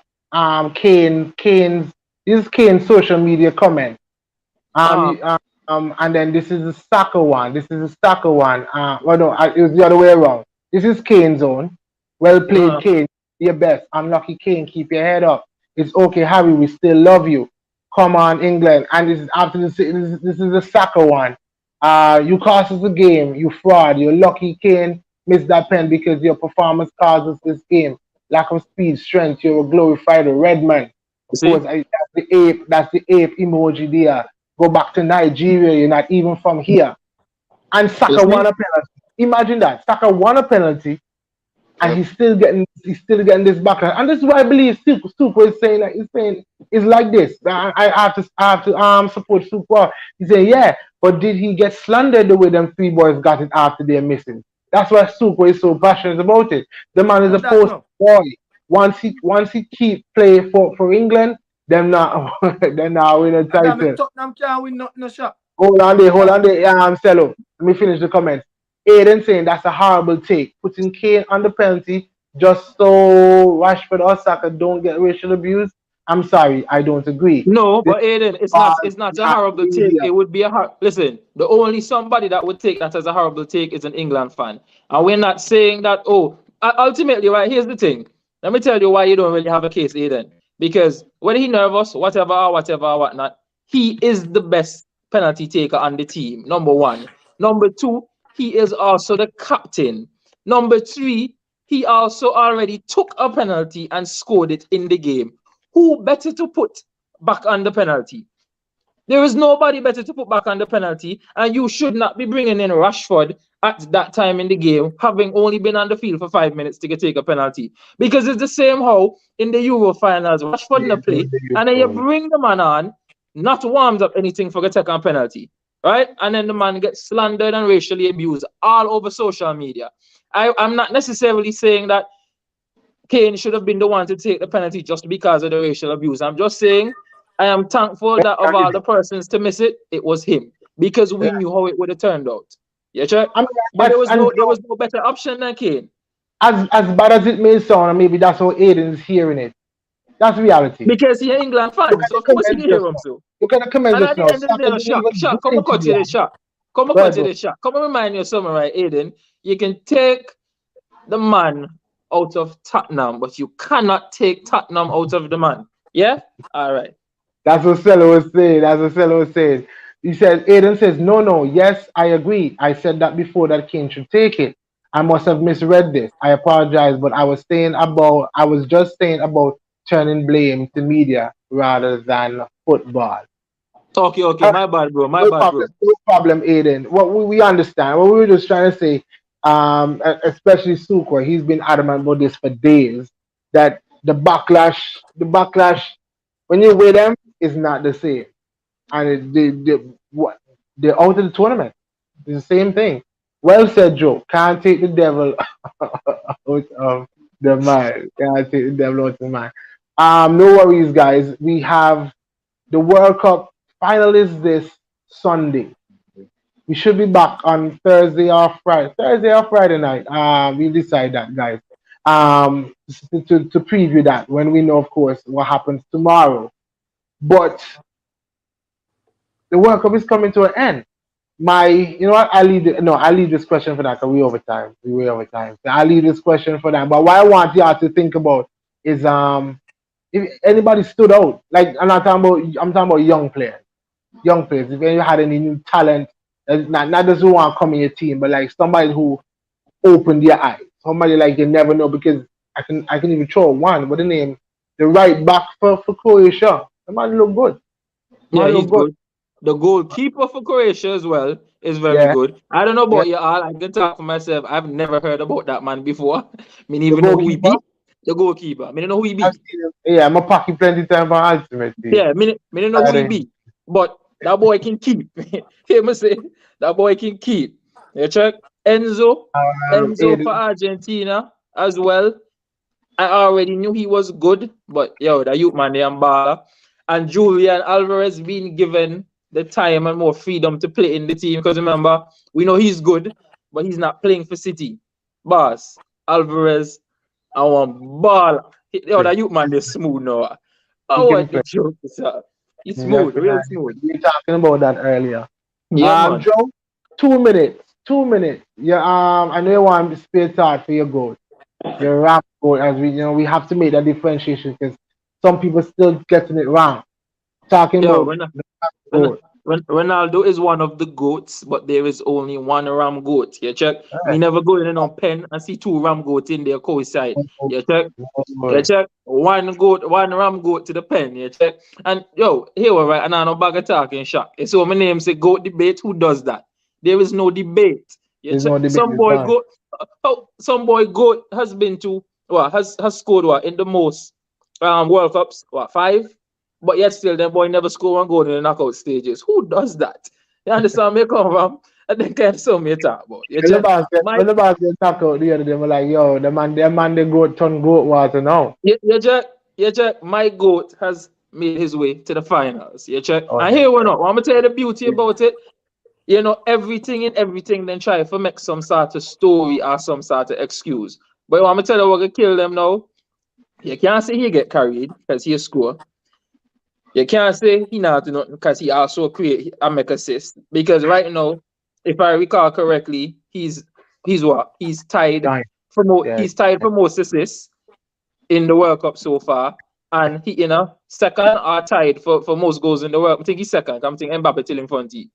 Kane's this is Kane's social media comment. Uh-huh. And then this is the Saka one. This is the Saka one. Well, no, it was the other way around. This is Kane's own. Well played, Uh-huh. Kane. Your best. Unlucky Kane. Keep your head up. It's okay, Harry. We still love you. Come on, England. And this is after this is the Saka one. You cost us the game. You fraud. You're lucky, Kane. Missed that pen because your performance caused us this game. Lack of speed, strength. You're a glorified red man. You Of course, see? that's the ape. That's the ape emoji there. Go back to Nigeria. You're not even from here. And You Saka see? won a penalty. Imagine that. Saka won a penalty and Yep. he's still getting this back. And this is why I believe Super is saying that he's saying it's like this. I have to support Super. He's saying, yeah, but did he get slandered the way them 3 boys got it after they're missing? That's why Super is so passionate about it. The man is Know a that post no. boy. Once he keep play for England, them not then now win a And I mean title. Tottenham can't win nothing no shot. Hold Yeah. on there. Cello. Let me finish the comments. Aiden saying that's a horrible take. Putting Kane on the penalty just so Rashford or Saka don't get racial abuse. I'm sorry, I don't agree. No, This but Aiden, it's was not it's not a not horrible take. media. It would be listen, the only somebody that would take that as a horrible take is an England fan. And we're not saying that, ultimately, right, here's the thing. Let me tell you why you don't really have a case, Aiden. Because when he nervous, whatever, whatnot, he is the best penalty taker on the team, number one. Number two, he is also the captain. Number three, he also already took a penalty and scored it in the game. Who better to put back on the penalty? There is nobody better to put back on the penalty, and you should not be bringing in Rashford at that time in the game, having only been on the field for 5 minutes to take a penalty. Because it's the same how in the Euro finals, Rashford Yeah, no play, and then you bring the man on, not warmed up anything for the second penalty, right? And then the man gets slandered and racially abused all over social media. I'm not necessarily saying that Kane should have been the one to take the penalty just because of the racial abuse. I'm just saying I am thankful that of all the persons to miss it, it was him because we knew how it would have turned out. Yeah, sure. I mean, But and there was no better option than Kane. as bad as it may sound, and maybe that's how Aiden is hearing it. That's reality. Because he's an England Look fan, at so the of course he comments can hear just him now. so. Look at the comments And just at the now. end of the Saka day, no, didn't even Shaq, do come and cut anything to yet. this shot. Come and Go cut ahead, to bro. this shot. Come and remind you something, right, Aiden? You can take the man out of Tottenham, but you cannot take Tottenham out of the man. Yeah? All right. That's what Cello was saying. That's what Cello was saying. He says, Aiden says, no, yes, I agree. I said that before that Kane should take it. I must have misread this. I apologize, but I was just saying about turning blame to media rather than football. Okay, my bad, bro. My No bad, problem, bro. no problem, Aiden. What we understand. What we were just trying to say, especially Suko, he's been adamant about this for days. That the backlash, when you weigh them, is not the same, and they're out of the tournament. It's the same thing. Well said, Joe. Can't take the devil out of the mind. Can't take the devil out of the mind. No worries, guys. We have the World Cup final is this Sunday. We should be back on Thursday or Friday. Thursday or Friday night. We'll decide that, guys. To preview that when we know, of course, what happens tomorrow. But the World Cup is coming to an end. You know what? I leave this question for that because we overtime. We way overtime. So I leave this question for that. But what I want y'all to think about is if anybody stood out. Like I'm talking about young players. Young players. If you had any new talent, not just who want to come in your team, but like somebody who opened your eyes. Somebody like you never know because I can even throw one. What the name? The right back for Croatia. The man look good. Yeah, Man he's look good. good. The goalkeeper for Croatia as well is very Yeah. good. I don't know Yeah. about you all. I can talk for myself. I've never heard about that man before. I mean, The even know who he goalkeeper. be. The goalkeeper. I mean, I know who he I've be. seen him. Yeah, I'm a pocket plenty time for ultimate team. Yeah, I mean, I know who he be. But that boy can keep. Hear me say, that boy can keep. You check Enzo for Aiden, Argentina as well. I already knew he was good, but yo, the youth man, the baller. And Julian Alvarez being given the time and more freedom to play in the team. Because remember, we know he's good, but he's not playing for City. Boss, Alvarez, I want ball. Yo, the youth man is smooth now. he Oh, can what the play. joke, sir. He's smooth, real Definitely. smooth. We were talking about that earlier. Yeah, man. Joe, 2 minutes. 2 minutes. Yeah, I know you want to spare thought for your goal. Your rap goal, as we have to make that differentiation because some people still getting it wrong. Talking Yo, about when the rap Ren- goal. Ronaldo is one of the goats, but there is only one ram goat. You check. Me Right. never go in on pen and see two ram goats in there coincide. No, You check. no You more. check. One goat, one ram goat to the pen. You check. And yo, here we right, and I no bag of talking shock. So my name say goat debate. Who does that? There is no debate. You There's check. no debate. Some It's boy done. goat. Some boy goat has been to has scored in the most World Cups five, but yet still that boy never score one goal in the knockout stages. Who does that? You understand me come from? And then kind of some you talk about. You When the check boss get my when the boss get knocked out the other day, I'm like, yo, the man they go turn goat water now. you check my goat has made his way to the finals. You check. Oh, And here we know. I'm gonna tell you the beauty about it. You know, everything then try to make some sort of story or some sort of excuse. But I'm gonna tell you we're gonna kill them now. You can't say he get carried because he score. You can't say he not do nothing because he also create and make assist. Because right now, if I recall correctly, he's what? dying. Yeah. He's tied for most assists in the World Cup so far. And he second or tied for most goals in the world. I think he's second. I'm thinking Mbappe still in front of him.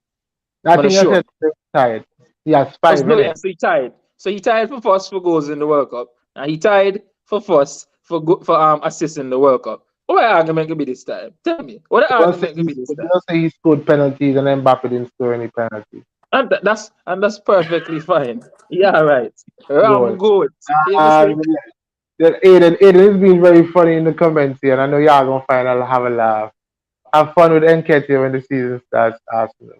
I I'm not think I sure. said tired. He has five, No, innit? yeah, so he tied. So he tied for first for goals in the World Cup. And he tied for first for assists in the World Cup. What argument could be this time? Tell me. What argument could be this time? Don't say he scored penalties and then Mbappe didn't score any penalties. And that's perfectly fine. Yeah, right. Ram Goal. good. You Um, understand? Aiden has been very funny in the comments here, and I know y'all gonna find out have a laugh. Have fun with Nketiah when the season starts. Arsenal.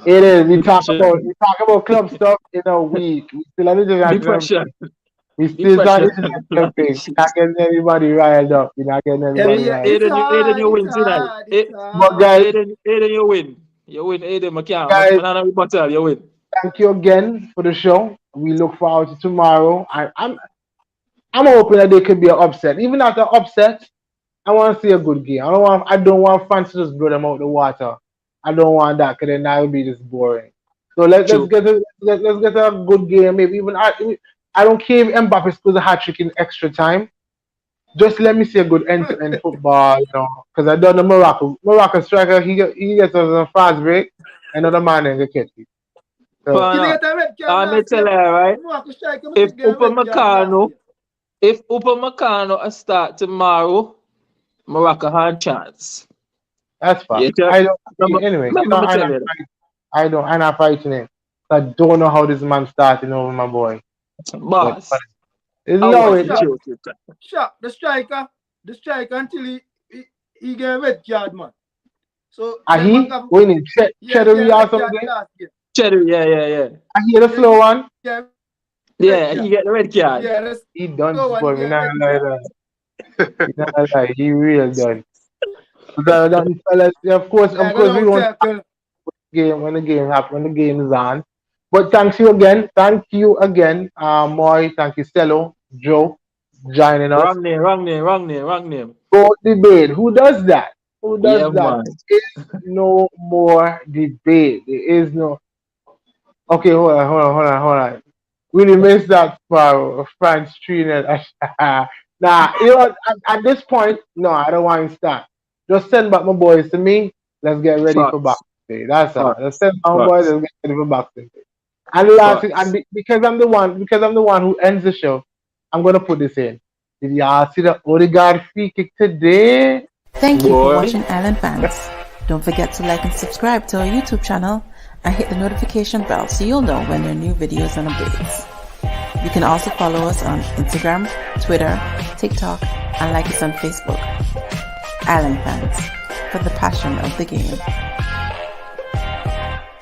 Aiden, we talk about club stuff in a week. We still on international. Depression. We still on Depression. international thing. Not getting everybody riled up. You're not getting everybody Yeah, riled. it's Aiden, hard, you it's win tonight. hard, it's But hard. guys, Aiden, you win. You win, Aiden. I can't. guys, Man, I battle. You win. thank you again for the show. We look forward to tomorrow. I'm hoping that there could be an upset. Even after upset, I want to see a good game. I don't want fans to just blow them out the water. I don't want that because then that would be just boring. So let's True. get a good game. Maybe even I don't care if Mbappe scores a hat trick in extra time. just let me see a good end-to-end football, you know, because I done the Morocco striker, he gets us on fast break, another man and get catch it. So, He Pana, get a red card I last tell year. you, right? Marco Striker must If get a red card last year. If Upamecano start tomorrow, Morocco had chance. that's fine. Yeah, I don't, remember, anyway, you remember know, me tell you I'm not fighting him. I don't know how this man starting over my boy. that. But Boss, it's I low watch it. the show. Shot the striker until he get a red card, man. So He winning Cheddar or something. last year. Cheddar, yeah. I hear the slow one. Yeah, he get the red card. Yeah, that's He done slow for one. me. Yeah, Nah, red like card. that. He not like he real done. Done, fellas. Of course, Yeah, we won't start game when the game happen, when the game is on. But thank you again, Moy. Thank you, Stella, Joe, joining us. Wrong name. Go debate. Who does that? Who Yeah, does that? man. There is no more debate. There is no. Okay, hold on. Really missed that for France treated. Nah, you know, at this point, no, I don't want to start. Just send back my boys to me. Let's get ready for Facts. Boxing Day. That's all. Let's send my Facts. boys. Let's get ready for Boxing Day. And the last thing, Facts. because I'm the one who ends the show, I'm gonna put this in. Did y'all see the Odegaard free kick today? Thank you Boy. for watching Island Fans. Don't forget to like and subscribe to our YouTube channel and hit the notification bell so you'll know when there are new videos and updates. You can also follow us on Instagram, Twitter, TikTok, and like us on Facebook. Island Fans, for the passion of the game.